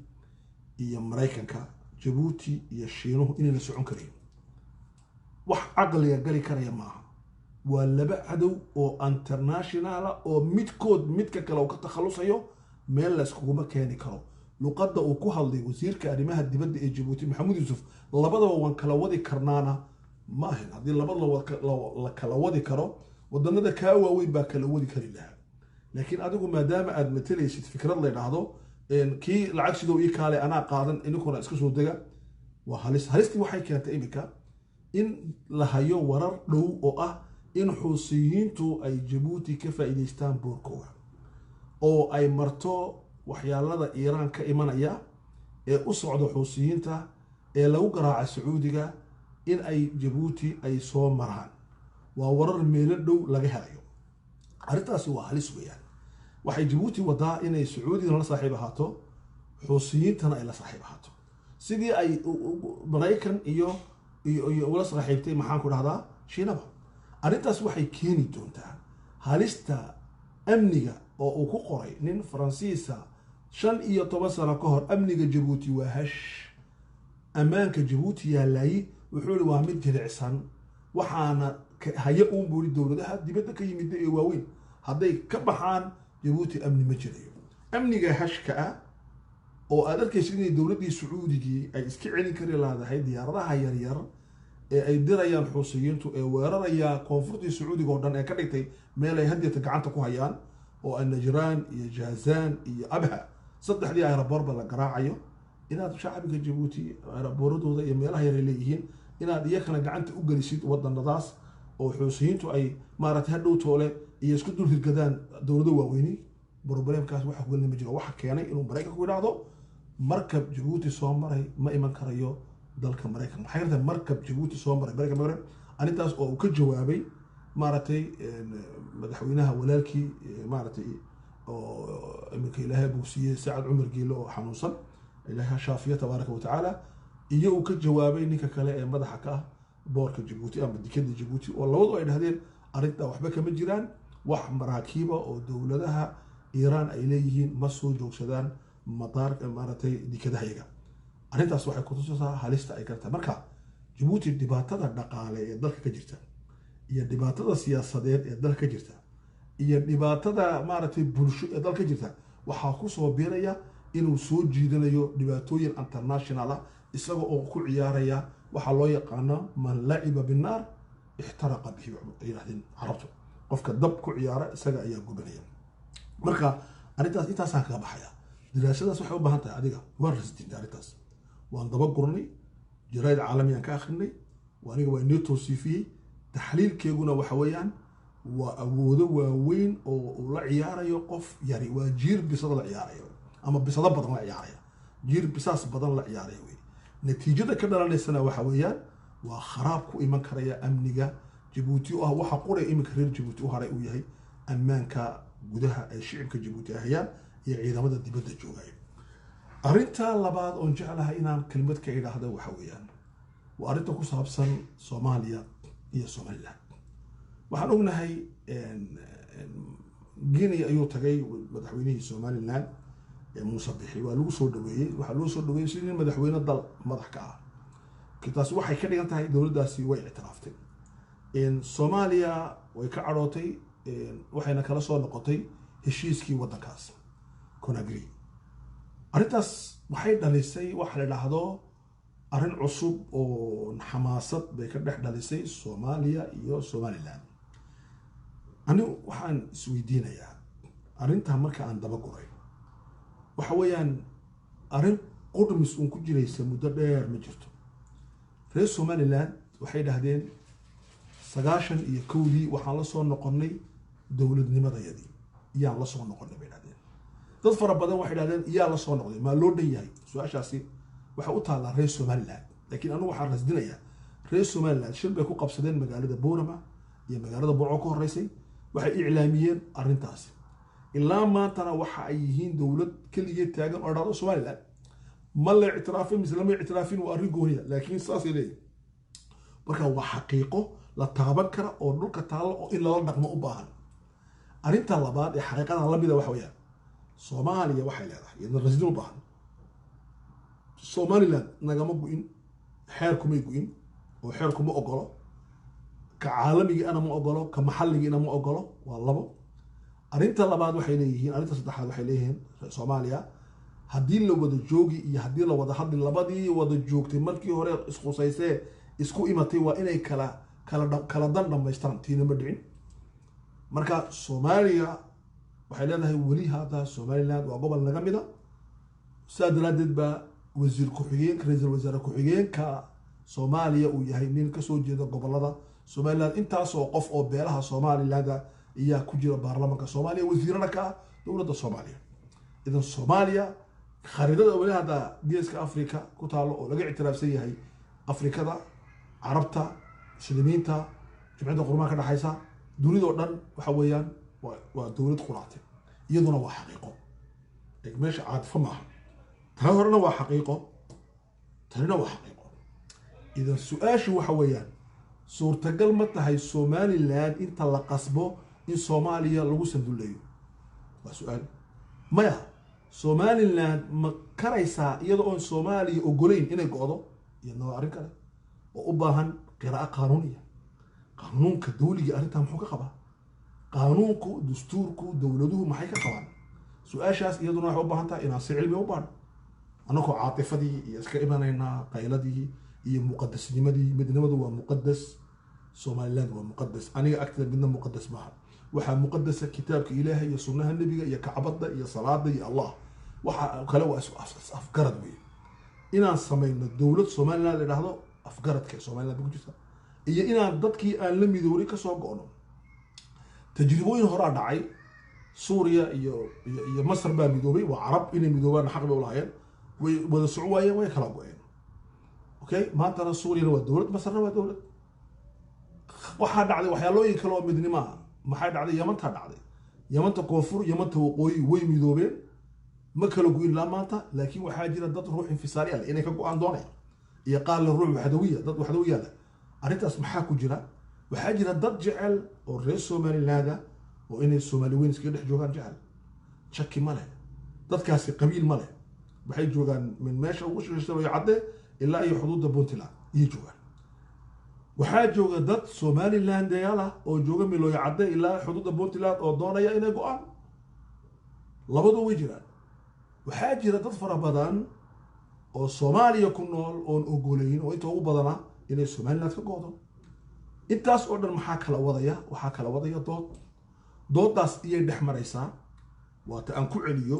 iyo Mareykanka Djibouti iyo Shiinuhu inay la socon kareen wax aqliga gali karaya maaha waa laba cadow oo international oo midka kale oo ka takhalusayo meel la iskuma keeni karo luqadda uu ku hadlay wasiirka arrimaha dibadda ee Djibouti Maxamed Yuusuf labadaba waan kala wadi karnaana ma ahan hadii labadaba la kala wadi karo wadanada ka waaweyn baa kala wadi kari lahaa laakiin adigu maadaama aad matalaysid fikrad la yiraahdo kii lacag sidoo ii kaale ana qaadan inkuna iska soo daga waa halistii waxay keentay imika in la hayo warar dhow oo ah in xusiyiintu ay Djibouti ka faa'iideystaan boorkooda oo ay marto waxyaalada Iiraan ka imanaya ee u socdo xusiyiinta ee lagu garaaca Sacuudiga in ay Djibouti ay soo maraan waa warar meel dhow laga helayo arintaasi waa halis weeyaan waxay Djibouti wadaa inay Sacuudiga la saaxiib ahaato xusiyiintana ay la saaxiib ahaato sidii ay Mareykan iyo wala saaxiibtay maxaan ku dhahdaa Shiinaba arintaas waxay keeni doontaa halista amniga oo uu ku qoray nin Faransiisa 15 sano ka hor amniga Djibouti waa hash amaanka Djibouti yaalay wuxuu waa mid jilicsan waxaana haya uu buuri dawladaha dibadda ka yimid ee waaweyn haday ka baxaan Djibouti amni ma jirayo amniga hashka oo aad arkaysid in dawladii Sacuudigii ay iska celin kari lahayd diyaaradaha yaryar ee ay dirayaan xusiyiintu ee weeraraya koonfurta Sacuudiga oo dhan ee ka dhigtay meel ay hadiyada gacanta ku hayaan oo Najraan iyo Jazaan iyo Abha saddexdii aeroboorba la garaacayo inaad shacabka Djibouti aeroboorradooda iyo meelaha yar leeyihiin inaad iyakana gacanta u galisid wadanadaas oo xusiyiintu ay maaragtay hadhow toole iyo isku dul hirgadaan dawladda waaweyni problemkaas waxa ku weyn ma jiro waxa keenay inuu Mareykanku ku yiraahdo markab Djibouti soo maray ma iman karayo dalka Mareykan maxay rabtaa markab Djibouti soo maray Mareykan arintaas oo ka jawaabay maaragtay madaxweynaha walaalkii maaragtay oo iminka Ilaahay buu siiyay Saad Umar Giilo oo xanuunsan Ilaahay shaafiya tabaaraka wa tacaala iyo uu ka jawaabay ninka kale ee madaxa ka boorka Djibouti ama dikada Djibouti oo labadu ay dhahdeen arinta waxba kama jiraan wax maraakiiba oo dawladaha Iiraan ay leeyihiin ma soo joogsadaan madaarka maaragtay dikadaha iyaga arintaas waxay ku tusaysaa halista ay kartaa marka Djibouti dhibaatada dhaqaale ee dalka ka jirta iyo dhibaatada siyaasadeed ee dalka ka jirta iyo dhibaatada maaragtay bulsho ee dalka ka jirta waxa ku soo biiraya inuu soo jiidanayo dhibaatooyin international ah isaga oo ku ciyaaraya waxa loo yaqaan man la'iba bin-nar ihtaraqa bihi yirahdin carabtu qofka dab ku ciyaara isaga ayaa gubanaya marka arintaas intaas aan ka baxaya daraasadaas waxay u baahan tahay adiga waan rasdinta arrintaas waan daba gurnay jaraa'id caalamiyan ka akhrinay aniga waa inoo toosiifiyey taxliilkeeguna waxa weeyaan waa awoodo waaweyn oo uu la ciyaarayo qof yari waa jiir bisada la ciyaarayo ama bisada badan la ciyaaraya jiir bisaas badan la ciyaaraya wey natiijada ka dhalanaysana waxa weeyaan waa kharaab ku iman karaya amniga Djibouti oo ah waxa qore iminka reer Djibouti u haray uu yahay ammaanka gudaha ee shicibka Djibouti ahayaan iyo ciidamada dibadda joogay arrinta labaad oo jeclahay inaan kelmad ka idhaahdo waxa weeyaan waa arrinta ku saabsan Soomaaliya iyo Somaliland waxaan ognahay Guinea ayuu tagay madaxweynihii Somaliland Muuse Bixi waa lagu soo dhaweeyay waxa loo soo dhaweeyay sidii madaxweyne dal madax ka ah kitaas waxay ka dhigan tahay dawladdaasi way ictiraaftay Soomaaliya way ka carootay waxayna kala soo noqotay heshiiskii waddankaas Conakry arrintaas waxay dhalisay waxa la yiraahdo arrin cusub oo xamaasad bay ka dhex dhalisay Soomaaliya iyo Somaliland anigu waxaan isweydiinayaa arrinta marka aan daba guray waxa weeyaan arrin qudmis uu ku jiraysa muddo dheer ma jirto reer Somaliland waxay dhahdeen 91 waxaan la soo noqonnay dawladnimadayadii iyaan la soo noqonnay bay dhahdeen dad fara badan waxay dhahdeen iyaa la soo noqday ma loo dhan yahay su'aashaasi waxa u taala reer Somaliland laakiin anu waxaan rasdinayaa reer Somaliland shil bay ku qabsadeen magaalada Boorama iyo magaalada Burco ka horeysay waxay iclaamiyeen arrintaasi ilaa maantana waxa ay yihiin dawlad kaligeed taagan oo dhado Somaliland ma la ictiraafin mislama ictiraafin waa arrin gooniya laakiin saas ilay marka waa xaqiiqo la taaban kara oo dhulka taalo oo in lala dhaqmo u baahan arrinta labaad ee xaqiiqada la mid ah waxa weeyaan Soomaaliya waxay leedahay iyadoo rasdin u baahan Somaliland nagama go'in xeer kuma go'in oo xeer kuma ogolo ka caalamiga ana ma ogolo ka maxalliga ana ma ogolo waa labo arrinta labaad waxay leeyihiin arrinta saddexaad waxay leeyihiin Soomaaliya haddii la wada joogi iyo haddii la wada hadli labadii wada joogtay markii hore isqusaysay isku imatay waa inay kala dan dhamaystiran tiina ma dhicin marka Soomaaliya waxay leedahay wali hada Somaliland waa gobol naga mid ah saadaladeed ba wasiir ku-xigeenka ra'iisul wasaare ku-xigeenka Soomaaliya uu yahay nin ka soo jeeda gobolada Somaliland intaas oo qof oo beelaha Somaliland ayaa ku jira baarlamaanka Soomaaliya wasiirada ka dawladda Soomaaliya idan Soomaaliya khariidada wali hada geeska Afrika ku taalo oo laga ictiraafsan yahay Afrikada Carabta Muslimiinta jimcada qurmaan ka dhaxaysa dunida oo dhan waxa weeyaan waa dawlad quraatay iyaduna waa xaqiiqo meesha caadfa maaha taa horena waa xaqiiqo tanina waa xaqiiqo idan su'aashu waxa weeyaan suurtagal ma tahay Somaliland inta la qasbo in Soomaaliya lagu sanduleeyo waa su'aal maya Somaliland ma karaysaa iyadoo aan Soomaaliya ogoleyn inay go'do iyadoo arrin kale oo u baahan qiraa'o qaanuuniya qaanuunka dawliga arrintan muxuu ka qabaa qaanuunku dastuurku dawladuhu maxay ka qabaan su'aashaas iyaduna waxay u baahan tahay inaan si cilmi u baadho anagoo caatifadii iyo iska imanaynaa qayladii iyo muqaddasnimadii midnimadu waa muqaddas Somaliland waa muqaddas aniga agtida midna muqaddas maaha waxa muqaddasa kitaabka Ilaahay iyo sunnaha nabiga iyo kacbada iyo salaada iyo Allah waxa kale waa afgarad weey inaan sameeyno dawlad Somaliland leedahay afgaradka Somaliland ku jirta iyo inaan dadkii aan la midoobay ka soo go'no tajribooyin hore dhacay Suuriya iyo Masar baa midoobay waa Arab inay midoobaan xaq bay u lahaayeen way wada Soomaaliya way kala go'een okay maanta Suuriya waa dawlad Masarna waa dawlad waxa dhacday waxyaalooyin kale oo midnimo maxay dhacday Yamanta dhacday Yamanta koonfur Yamanta waqooyi way midoobeen ma kala go'in la maanta laakiin waxa jira dad ruux infisaari ah inay ka go'aan doonay iyo qaal ruux waxdawiya dad waxdawiya arrintaas maxaa ku jira waxa jira dad jecel oo reer Somaliland oo inay Soomaaliyeed iska dhex joogan jecel shaki ma leh dadkaasi qabiil ma leh waxay joogan min meesha ugu shaqeeyo cadde ilaa ay xuduudda Puntland iyo joogan waxaa jooga dad Somaliland yala oo jooga Milooy cadde ilaa xuduudda Puntland oo doonaya inay go'aan labadu way jiraan waxaa jira dad fara badan oo Soomaaliya ku nool oo ogoleyn oo inta ugu badana inay Somaliland ka go'do intaas oo dhan maxaa kala wadaya doodaas iyay dhex maraysaa waata aan ku celiyo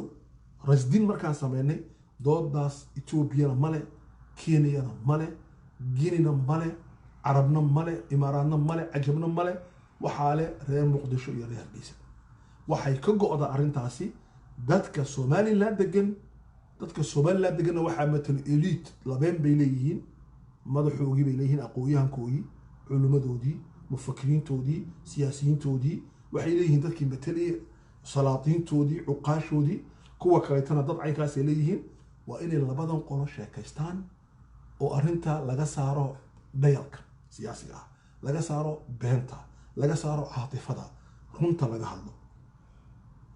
rasdin markaan sameynay doodaas etoobiyana male kenyana male ginina male carabna male imaaraadna male cajabna male waxaa le reer muqdisho iyo reer hargeysa waxay ka go'da arrintaasi dadka somaliland degan waxaa matala elite labeen bay leeyihiin madaxoogii bay leeyihiin aqoonyahankoodii culimadoodii mufakiriintoodii siyaasiyiintoodii waxay leeyihiin dadkii matalaya salaadiintoodii cuqaashoodii kuwa kaleetana dad caynkaasay leeyihiin waa inay labadan qolo sheekaystaan oo arrinta laga saaro dhayalka siyaasiga ah laga saaro beenta laga saaro caatifada runta laga hadlo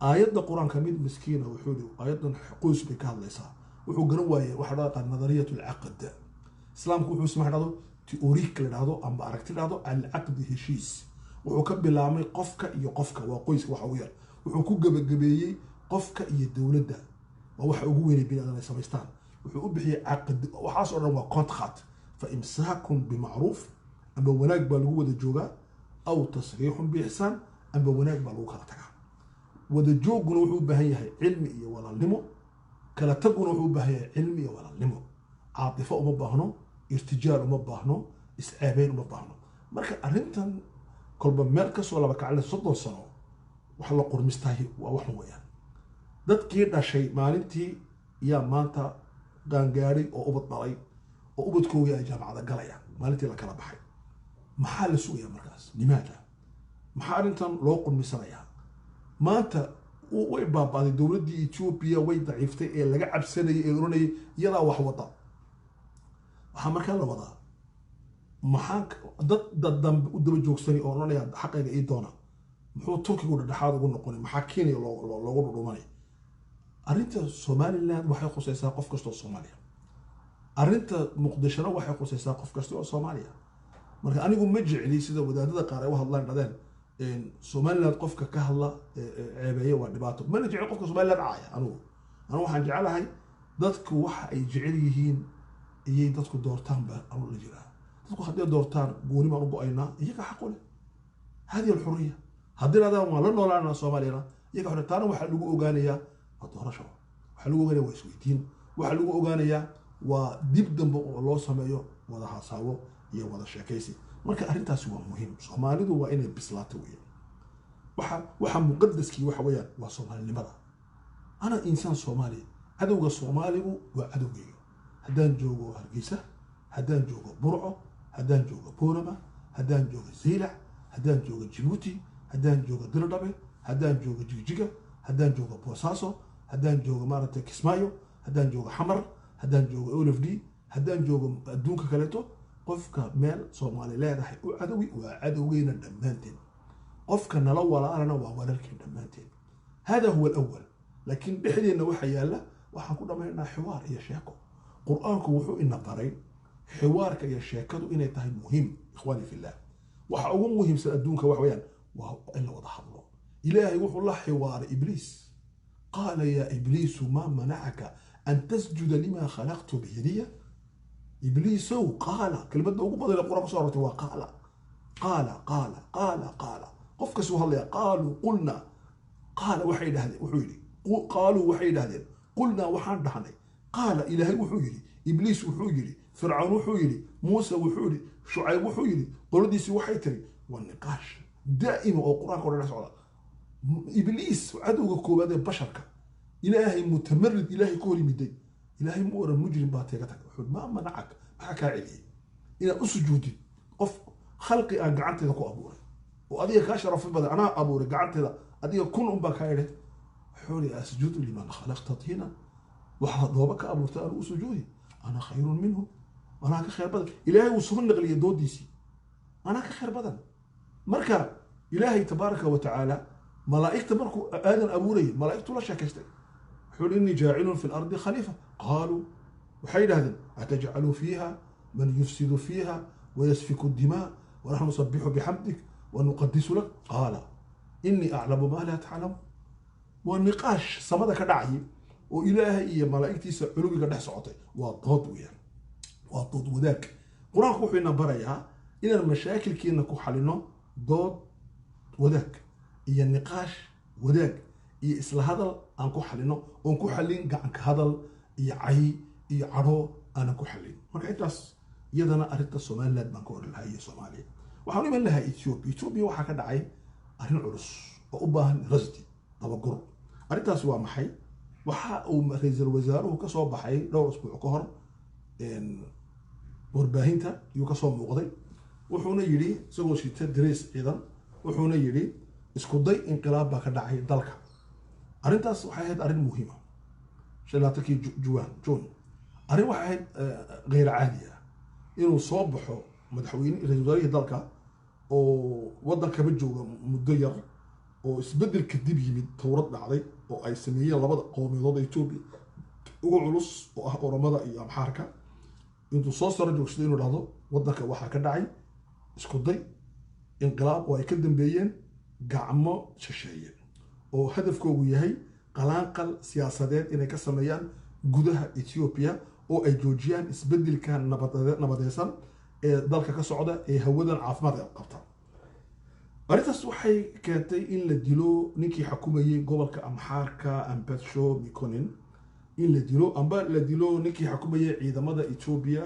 aayadda qur-aanka mid miskiina wuxuu yidhi aayaddan qoys bay ka hadlaysaa wuxuu garan waayey waxa la yaqaan nadariyatu alcaqd islaamku wuxuu isma dhahdo teoriik la dhahdo amba aragti dhahdo alcaqd heshiis wuxuu ka bilaabmay qofka iyo qofka waa qoyska waxa ugu yar wuxuu ku gabagabeeyey qofka iyo dowladda waa waxa ugu weynay bini'aadan ay samaystaan wuxuu u bixiyey caqd waxaas oo dhan waa contract fa imsaakun bimacruuf amba wanaag baa lagu wada joogaa aw tasriixun biixsaan amba wanaag baa lagu kala tagaa wada jooguna wuxuu u baahan yahay cilmi iyo walaalnimo kala taguna wuxuu u baahan yahay cilmi iyo walaalnimo caatifo uma baahno irtijaal uma baahno isceebeyn uma baahno marka arrintan kolba meel kasoo laba kacle 30 sano wax la qurmistahay waa wax weeyaan dadkii dhashay maalintii yaa maanta gaangaaray oo ubad dhalay oo ubadkoodii ay jaamacada galayaan maalintii la kala baxay maxaa la sugayaa markaas limaada maxaa arrintan loo qurmisanayaa maanta way baabaaday dowladdii Ethiopia way daciiftay ee laga cabsanayay ee oranayay iyadaa wax wada waxaa markaa la wadaa maxaa dad dambe u daba joogsanay oo oranaya xaqayga ii doona muxuu Turkigu dhexaad ugu noqonay maxaa Kenya loogu dhudhumanay arrinta Somaliland waxay khusaysaa qof kasta oo Soomaaliya arrinta Muqdishona waxay khusaysaa qof kasta oo Soomaaliya marka anigu ma jecli sida wadaadada qaar ay u hadlaan dhadeen Somaliland qofka ka hadla ceebeeyo waa dhibaato ma jecel qofka Somaliland caaya anigu waxaan jecelahay dadku waxa ay jecel yihiin iyay dadku doortaan ba anu la jiraa dadku haddii doortaan gooni ma u go'ayna iyaga xaq u leh hadi al-hurriya haddii radaan waa la noolaana Soomaaliyana iyaga xortaana waxa lagu ogaanayaa doorasho waxa lagu ogaanayaa waa isweydiin waxa lagu ogaanayaa waa dib dambe oo loo sameeyo wada hasaawo iyo wada sheekaysi marka arrintaasi waa muhiim Soomaalidu waa inay bislaato weeyaan waxa muqaddaskii waxa weeyaan waa Soomaalinimada ana insaan Soomaali adowga Soomaaligu waa adowgayga haddaan joogo Hargeysa haddaan joogo Burco haddaan joogo Boorama haddaan joogo Zeylac haddaan joogo Djibouti haddaan joogo Dirdhabe haddaan joogo Jigjiga haddaan joogo Boosaaso haddaan joogo maaragtay Kismaayo haddaan joogo Xamar haddaan joogo OLFD haddaan joogo adduunka kaleeto qofka meel Soomaali leedahay u cadowi waa cadowgeena dhammaanteen qofka nala walaalana waa walaalkeen dhammaanteen hada huwa al-awwal laakiin dhexdeena waxa yaala waxaan ku dhamaynaa xiwaar iyo sheeko quraanku wuxuu ina baray xiwaarka iyo sheekadu inay tahay muhiim ikhwani fillah waxa ugu muhiimsan adduunka wax weeyaan waa in la wada hadlo ilaahay wuxuu la xiwaaray ibliis qaala ya ibliis ma manacaka an tasjuda lima khalaqtu biyadiya إبليس قال كلمة أقول بدل القرآن صارت وقال قال قف كسوها الله قالوا وحيد هذا وحيدي قالوا وحيد هذا قلنا وحان دحني قال إلهي وحيدي إبليس وحيدي فرعون وحيدي موسى وحيدي شعيب وحيدي قرديس وحيتري والنقاش دائما القرآن قرآن صار إبليس عدو كوباد بشرك إلهي متمرد إلهي كوري مدي إلهي مورا مجرم باتيغتك ما منعك حكى عليه إلى أسجودي قف خلقي أن قعنت ذاك أبوري وأديك أشرف بدل أنا أبوري قعنت ذا أديك كن أمك هايله حولي أسجد لمن خلقت طينا وحضوبك أبورت أنا أسجودي أنا خير منه أنا كخير بدل إلهي وصفن لغلي دوديسي أنا كخير بدل مركا إلهي تبارك وتعالى ملائكة مركو آدم أبوري ملائكة لا شكستي حول إني جاعل في الأرض خليفة قالوا وحيد هذا أتجعل فيها من يفسد فيها ويسفك الدماء ونحن نسبح بحمدك ونقدس لك قال إني أعلم ما لا تعلم والنقاش صمدك دعي وإلهي ملائكتي سألوك قد حسعتي وضاد ويان وضاد وذاك قرآن كوحينا بريها إلى المشاكل كي نكو حالنا ضاد وذاك إيا النقاش وذاك إيا إصلاح هذا aan ku xalino oon ku xalin gacanka hadal iyo cay iyo cadho aanan ku xalin marka intaas iyadana arrinta Somaliland baan ka oran lahaa iyo Soomaaliya waxaan iman lahaa Ethiopia waxaa ka dhacay arrin culus oo u baahan rasdi dabagur arrintaas waa maxay waxa uu ra'iisul wasaaruhu ka soo baxay dhowr usbuuc ka hor warbaahinta iyo ka soo muuqday wuxuuna yiri isagoo shita darees ciidan wuxuuna yiri isku day inqilaab baa ka dhacay dalka arrintaas waxay ahayd arrin muhiim ah shalaataki John arrin waxay ahayd غير caadi ah inuu soo baxo madaxweyne ra'iisul wasaaraha dalka oo wadanka ba jooga muddo yar oo isbedel kadib yimid tawrad dhacday oo ay sameeyeen labada qowmiyadood ee Ethiopia ugu culus oo ah Oromada iyo Amxaarka intuu soo saro joogsaday inuu dhahdo wadanka waxa ka dhacay isku day inqilaab oo ay ka dambeeyeen gacmo shisheeye oo hadafkoodu yahay qalaanqal siyaasadeed inay ka sameeyaan gudaha Ethiopia oo ay joojiyaan isbedelka nabadaysan ee dalka ka socda ee hawadan caafimaad qabta arrintaas waxay keentay in la dilo ninkii xukumayay gobolka Amxaarka Ambatsho Mikonin in la dilo amba la dilo ninkii xukumayay ciidamada Ethiopia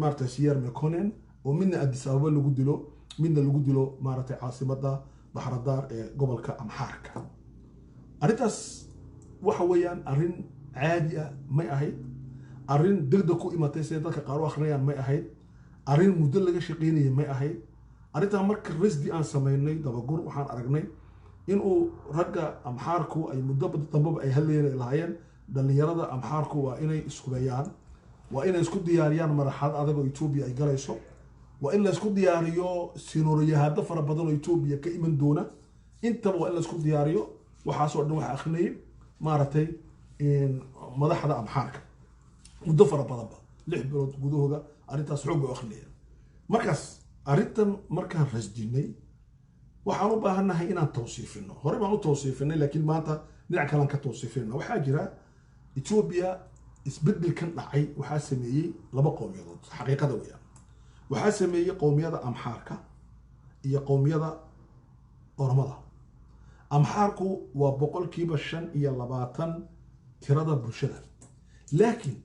Marta Siyer Mikonin oo midna Addis Ababa lagu dilo maartay caasimada Bahradar ee gobolka Amxaarka arrintaas waxa weeyaan arrin caadi ah ma ahayd arrin degdeg ku imatay sida dadka qaar u akhriyaan ma ahayd arrin muddo laga shaqeynayay ma ahayd arrinta marka rasdi aan sameynay dabagur waxaan aragnay in uu ragga Amxaarku ay muddo dambe ay hadlayeen lahaayeen dhalinyarada Amxaarku waa inay iskubayaan waa inay isku diyaariyaan marxalad adag oo Ethiopia ay galayso waa in la isku diyaariyo sinooriyahada fara badan oo Ethiopia ka iman doona inta waa in la isku diyaariyo waxa soo dhan waxa akhnay maartay in madaxda Amxaarka muddo fara badan 6 bilood gudahooda arrintaas xoog u akhnayeen markaas arrintan markaan rasdinay waxaan u baahanahay inaan tawsiifino hore baan u tawsiifinay laakiin maanta dhinac kale aan ka tawsiifino waxa jira Ethiopia isbeddelkan dhacay waxa sameeyay laba qowmiyadood xaqiiqada weeyaan waxa sameeyay qowmiyada Amxaarka iyo qowmiyada Oromada Amxaarku waa 5% tirada bulshada laakiin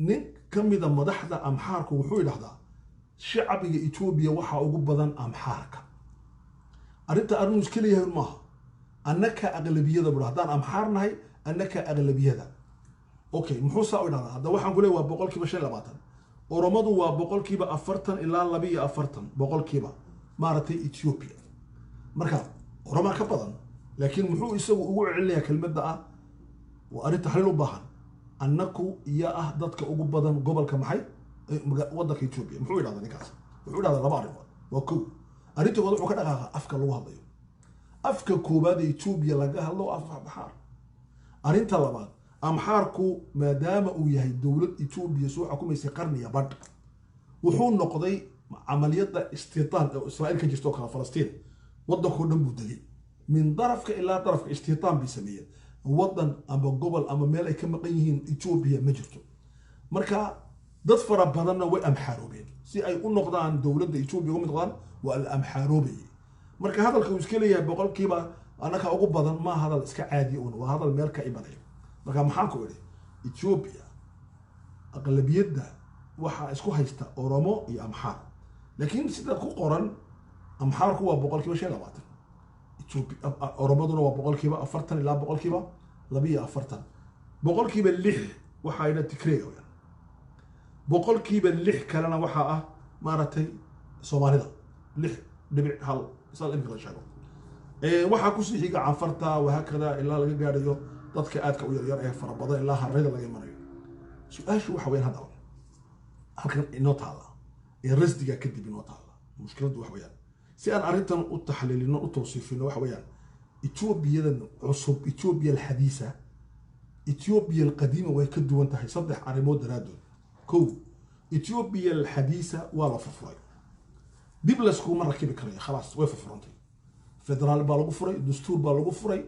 nin kamida madaxda Amxaarku wuxuu yiraahdaa shacbiga Ethiopia waxa ugu badan Amxaarka arinta arrin iskala yahay ma annaka aqlabiyada burahdaan Amxaarnahay annaka aqlabiyada okay muxuu saa u yiraahdaa hadda waxaan ku leeyahay waa 5% Oromadu waa 40% ilaa 42% maartay Ethiopia marka Oroma ka badan laakiin muxuu isagu ugu celinayaa kelmadda ah waa arrin taxliil u baahan annaku iyo ah dadka ugu badan gobolka maxay wadanka Ethiopia muxuu yiraahdaa ninkaas wuxuu yiraahdaa laba arrimood waa koow arrintood wuxuu ka dhaqaaqaa afka lagu hadlayo afka koobaad ee Ethiopia laga hadlo afka Amxaar arrinta labaad Amxaarku maadaama uu yahay dawlad Ethiopia soo xukumaysay qarniga badh wuxuu noqday amaliyada istitaan ee Israa'iil ka jirto kala Falastiin wadanku dhan buu dagay min darafka ilaa darafka istitaan bi sameeyay wadan ama gobol ama meel ay ka maqan yihiin Ethiopia ma jirto marka dad fara badan way Amxaaroobeen si ay u noqdaan dawladda Ethiopia ugu noqdaan waa Amxaaroobay marka hadalka uu iska leeyahay boqolkiiba anaka ugu badan ma hadal iska caadi ah waa hadal meel ka imanaya marka maxaan ku iri Ethiopia aqlabiyada waxa isku haysta Oromo iyo Amxaar laakiin sida ku qoran Amxaarku waa 20% Ethiopia Oromaduna waa 40% ilaa 42% 6% waxa ay Tigray boqolkiiba 6 kalena waxa ah maaratay Soomaalida 6.1 isla in kala sheego waxa ku sii xiga Canfarta waxa kala ilaa laga gaadhayo dadka aadka u yar ee fara badan ilaa harreeda laga marayo su'aashu waxa weyn hadda halkan inoo taala ee rasdiga kadib inoo taala mushkiladu waxa weeyaan si aan arrintan u taxliilino u tawsiifino waxa weeyaan Ethiopia cusub Ethiopia الحديثة Ethiopia القديمة way ka duwan tahay saddex arrimood daraadood كو إثيوبيا الحديثة ولا ففري ديب لسكو مرة كيف كريه خلاص وين ففرنتي فدرال بالغفري دستور بالغفري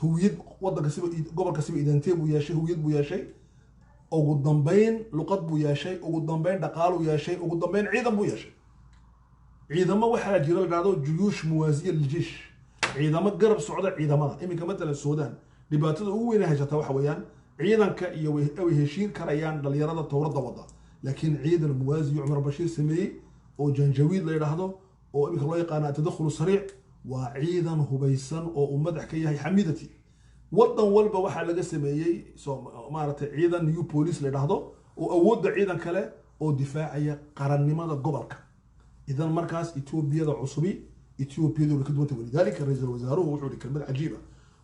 هويد وضع كسب قبل كسب إدانتي ويا شيء هويد ويا شيء أو قدام بين لقط ويا شيء أو قدام بين دقال ويا شيء أو قدام بين عيدم ويا شيء عيدم واحد جيران قاعدوا جيوش موازية للجيش عيدم قرب السعودية عيدم إمي كمثلا السودان dhibaatada ugu weyn haysata waxa weeyaan ciidanka iyo way heshiin karayaan dhalinyarada towrada wada laakiin ciidan muwaasi Umar Bashir sameeyay oo janjawiid la yiraahdo oo imika loo yaqaan tadakhul sariic waa ciidan hubaysan oo uu madax ka yahay xamidati wadan walba waxa laga sameeyay maaragtay ciidan new police la yiraahdo oo awoodda ciidan kale oo difaacaya qarannimada gobolka idan markaas Ethiopia cusubi Ethiopia ka duwanta walidaalika ra'iisul wasaaruhu wuxuu yiri kalmad cajiiba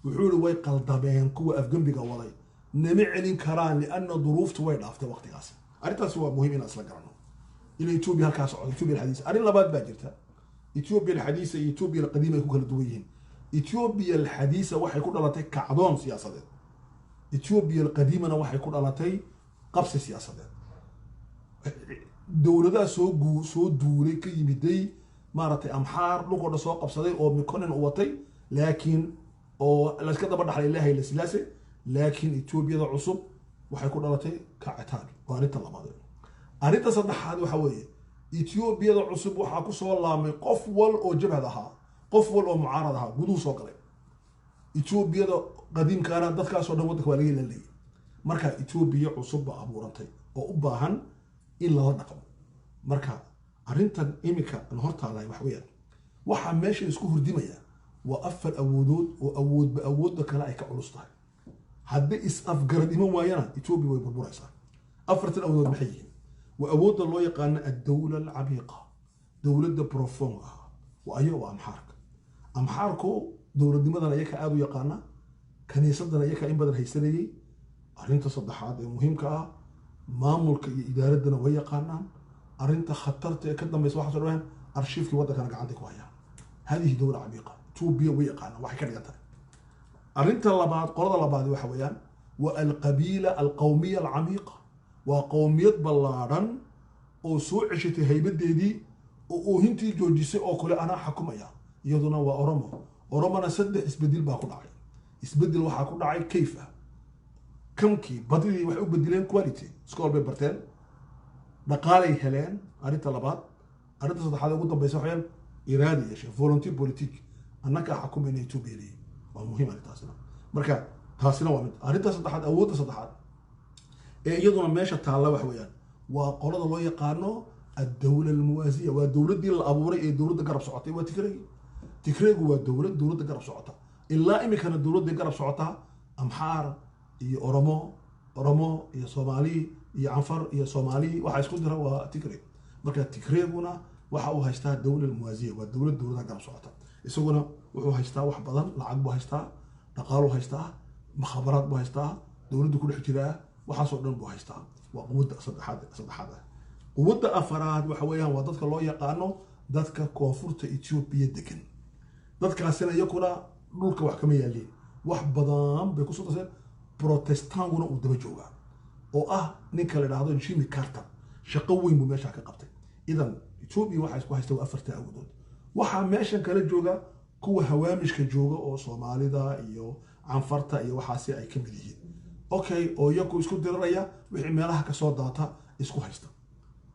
wuxuu yiri way qaldabeen kuwa afgambiga waday nama celin karaan lianna duruuftu way dhaaftay waqtigaas arintaas waa muhiim in asla garano in Ethiopia halkaas socdo Ethiopia الحديث arin labaad baa jirta Ethiopia الحديث iyo Ethiopia القديمة ku kala duwan yihiin Ethiopia الحديث waxay ku dhalatay kacdoon siyaasadeed Ethiopia القديمة waxay ku dhalatay qabsi siyaasadeed dawladaha soo duulay ka yimiday maaragtay amxaar dhulkooda soo qabsaday oo mikonin u watay laakiin oo la iska daba dhaxlay ilaahay la silaasay laakiin Ethiopia cusub waxay ku dhalatay kacitaad oo arinta labaad arinta saddexaad waxa weeye Ethiopia cusub waxa ku soo laamay qof wal oo jabhad ahaa qof wal oo mucaarad ahaa guduu soo galay Ethiopia qadiimkaana dadkaas oo dhan waddanka waa laga leeyahay marka Ethiopia cusub baa abuurantay oo u baahan in la dhaqmo marka arintan imika aan hortaalay wax weeyaan waxa meesha isku hurdimaya waa afar awoodood oo awoodba kale ay ka culus tahay haddii is afgarad iman waayana Ethiopia way burburaysaa afartan awood maxay yihiin wa awoodda loo yaqaan ad-dawla al-abiqa dawladda profonga waa ayo amxaarku dawladnimadan ayaka aad u yaqaana kaniisadan ayaka in badan haysanayay arinta saddexaad ee muhiimka ah maamulka iyo idaaradana way yaqaanaan arinta khatarta ee ka dambaysa waxa soo dhawayn arshiifkii waddankana gacanta ku haya hadii dawla abiqa Ethiopia way yaqaanaan waxay ka dhigan tahay arinta labaad qolada labaad waxa weeyaan wa al-qabila al-qawmiyya al-amiqa wa qawmiyad ballaaran oo soo ceshatay haybadeedii oo hintii joojisay oo kale ana xukumaya iyaduna waa oromana saddex isbedel baa ku dhacay isbedel waxa ku dhacay kayfa kamki badii wax u bedeleen quality school bay barteen dhaqaalay heleen arinta labaad arinta saddexaad ugu dambaysa waxaan iraadi yeeshay volunteer politique annaka xukumayna Ethiopia waa muhiim arintaasna marka taasina waa mid arinta saddexaad awoodda saddexaad ee iyaduna meesha taala wax weeyaan waa qolada loo yaqaano ad-dawla al-muwaziya waa dawladii la abuuray ee dawladda garab socotay waa Tigreegu waa dawladda garab socota ilaa imikana dawladda garab socota amxaar iyo oromo iyo Soomaali iyo Anfar iyo Soomaali waxa isku dira waa Tigreeg marka Tigreeguna waxa uu haystaa dawla al-muwaziya waa dawladda garab socota isaguna wuxuu haystaa wax badan lacag buu haystaa dhaqaalo haystaa mukhaabaraad buu haystaa dawladdu ku dhex jiraa waxa soo dhan buu haystaa waa quwadda saddexaad quwadda afaraad waxa weeyaan waa dadka loo yaqaano dadka koonfurta Ethiopia degan dadkaasina iyakuna dhulka wax kama yaalin wax badan bay ku soo taseen protestantuna uu daba joogaa oo ah ninka la yiraahdo Jimmy Carter shaqo weyn buu meesha ka qabtay idan Ethiopia waxa isku haystaa afarta awoodood waxa meeshan kala jooga kuwa hawaamishka jooga oo Soomaalida iyo Anfarta iyo waxaasi ay ka mid yihiin okay oo iyagu isku diraraya wixii meelaha ka soo daata isku haysta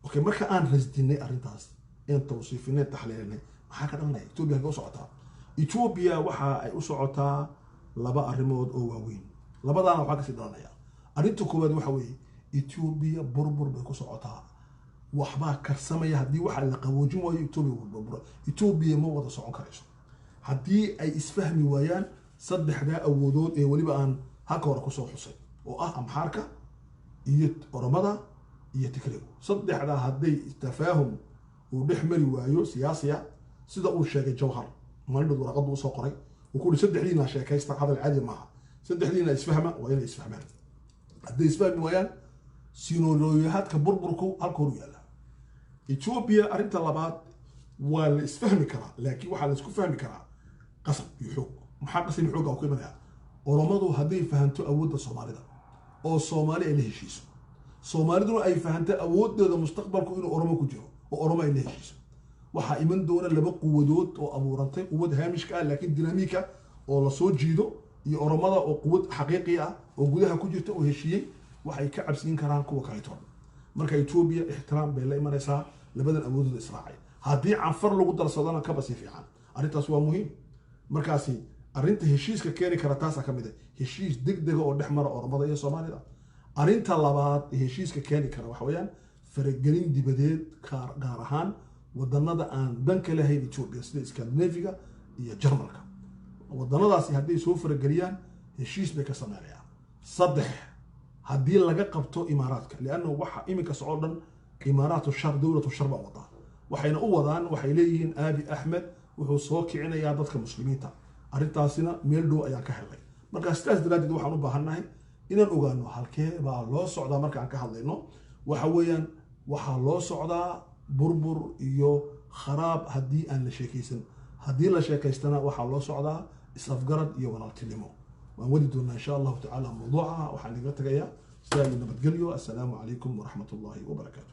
okay marka aan rasdinay arintaas in tawsiifinay taxliilinay maxaa ka dhanay Ethiopia ka socotaa Ethiopia waxa ay u socotaa laba arrimood oo waaweyn labadaana waxa ka sii dhalanaya arinta koowaad waxa weeye Ethiopia burbur bay ku socotaa waxba karsamaya hadii waxa la qaboojin waayo Ethiopia ma wada socon karayso hadii ay isfahmi waayaan saddexda awoodood ee waliba aan halka hore ku soo xusay oo ah amxaarka iyo oromada iyo Tigreeg saddexda haday tafaahum uu dhexmari waayo siyaasiya sida uu sheegay Jawhar maalin warqad uu soo qoray uu ku saddexdiina sheekaysta hadal caadi maaha saddexdiina isfahma waa inay isfahmaan haday isfahmi waayaan sinooyahadka burburku halka hore yaala Ethiopia arinta labaad waa la isfahmi karaa laakiin waxa la isku fahmi karaa qasab iyo xoog maxaa qasab iyo xoog ku imanaya oromadu haday fahanto awoodda Soomaalida oo Soomaali ay la heshiiso Soomaaliduna ay fahanto awooddeeda mustaqbalku inuu Oromo ku jiro oo Oromo ay la heshiiso waxa iman doona laba quwadood oo abuurantay quwad haamishka ah laakiin dinamika oo la soo jiido iyo Oromada oo quwad xaqiiqi ah oo gudaha ku jirta oo heshiiyay waxay ka cabsin karaan kuwa kale toon marka Ethiopia ixtiraam bay la imanaysaa labadan awoodood israacay haddii Anfar lagu darsadana ka basi fiican arintaas waa muhiim markaasi arrinta heshiiska keeni kara taasa ka mid ah heshiis degdega oo dhex mara oromada iyo soomaalida arrinta labaad heshiiska keeni kara waxa weeyaan faragelin dibadeed gaar ahaan wadanada aan dan ka lahayn Ethiopia sida Scandinavia iyo Jarmalka wadanadaasi haddii soo farageliyaan heshiis bay ka sameeyaan saddex haddii laga qabto imaaraadka lianna waxa iminka socodhan imaaraatu shar dawladu shar baa wada waxayna u wadaan waxay leeyihiin Abi Ahmed wuxuu soo kicinayaa dadka muslimiinta arrintaasina meel dhow ayaan ka helay marka sidaas daraaddeed waxaan u baahannahay inaan ogaano halkee baa loo socdaa markaan ka hadlayno waxa weeyaan waxaa loo socdaa burbur iyo kharaab haddii aan la sheekaysan haddii la sheekaystana waxaa loo socdaa isafgarad iyo walaaltinimo waan wadi doonaa insha allahu tacaala mawduuca waxaan iga tagayaa sidaa iyo nabadgelyo assalaamu calaykum waraxmatullaahi wabarakaatu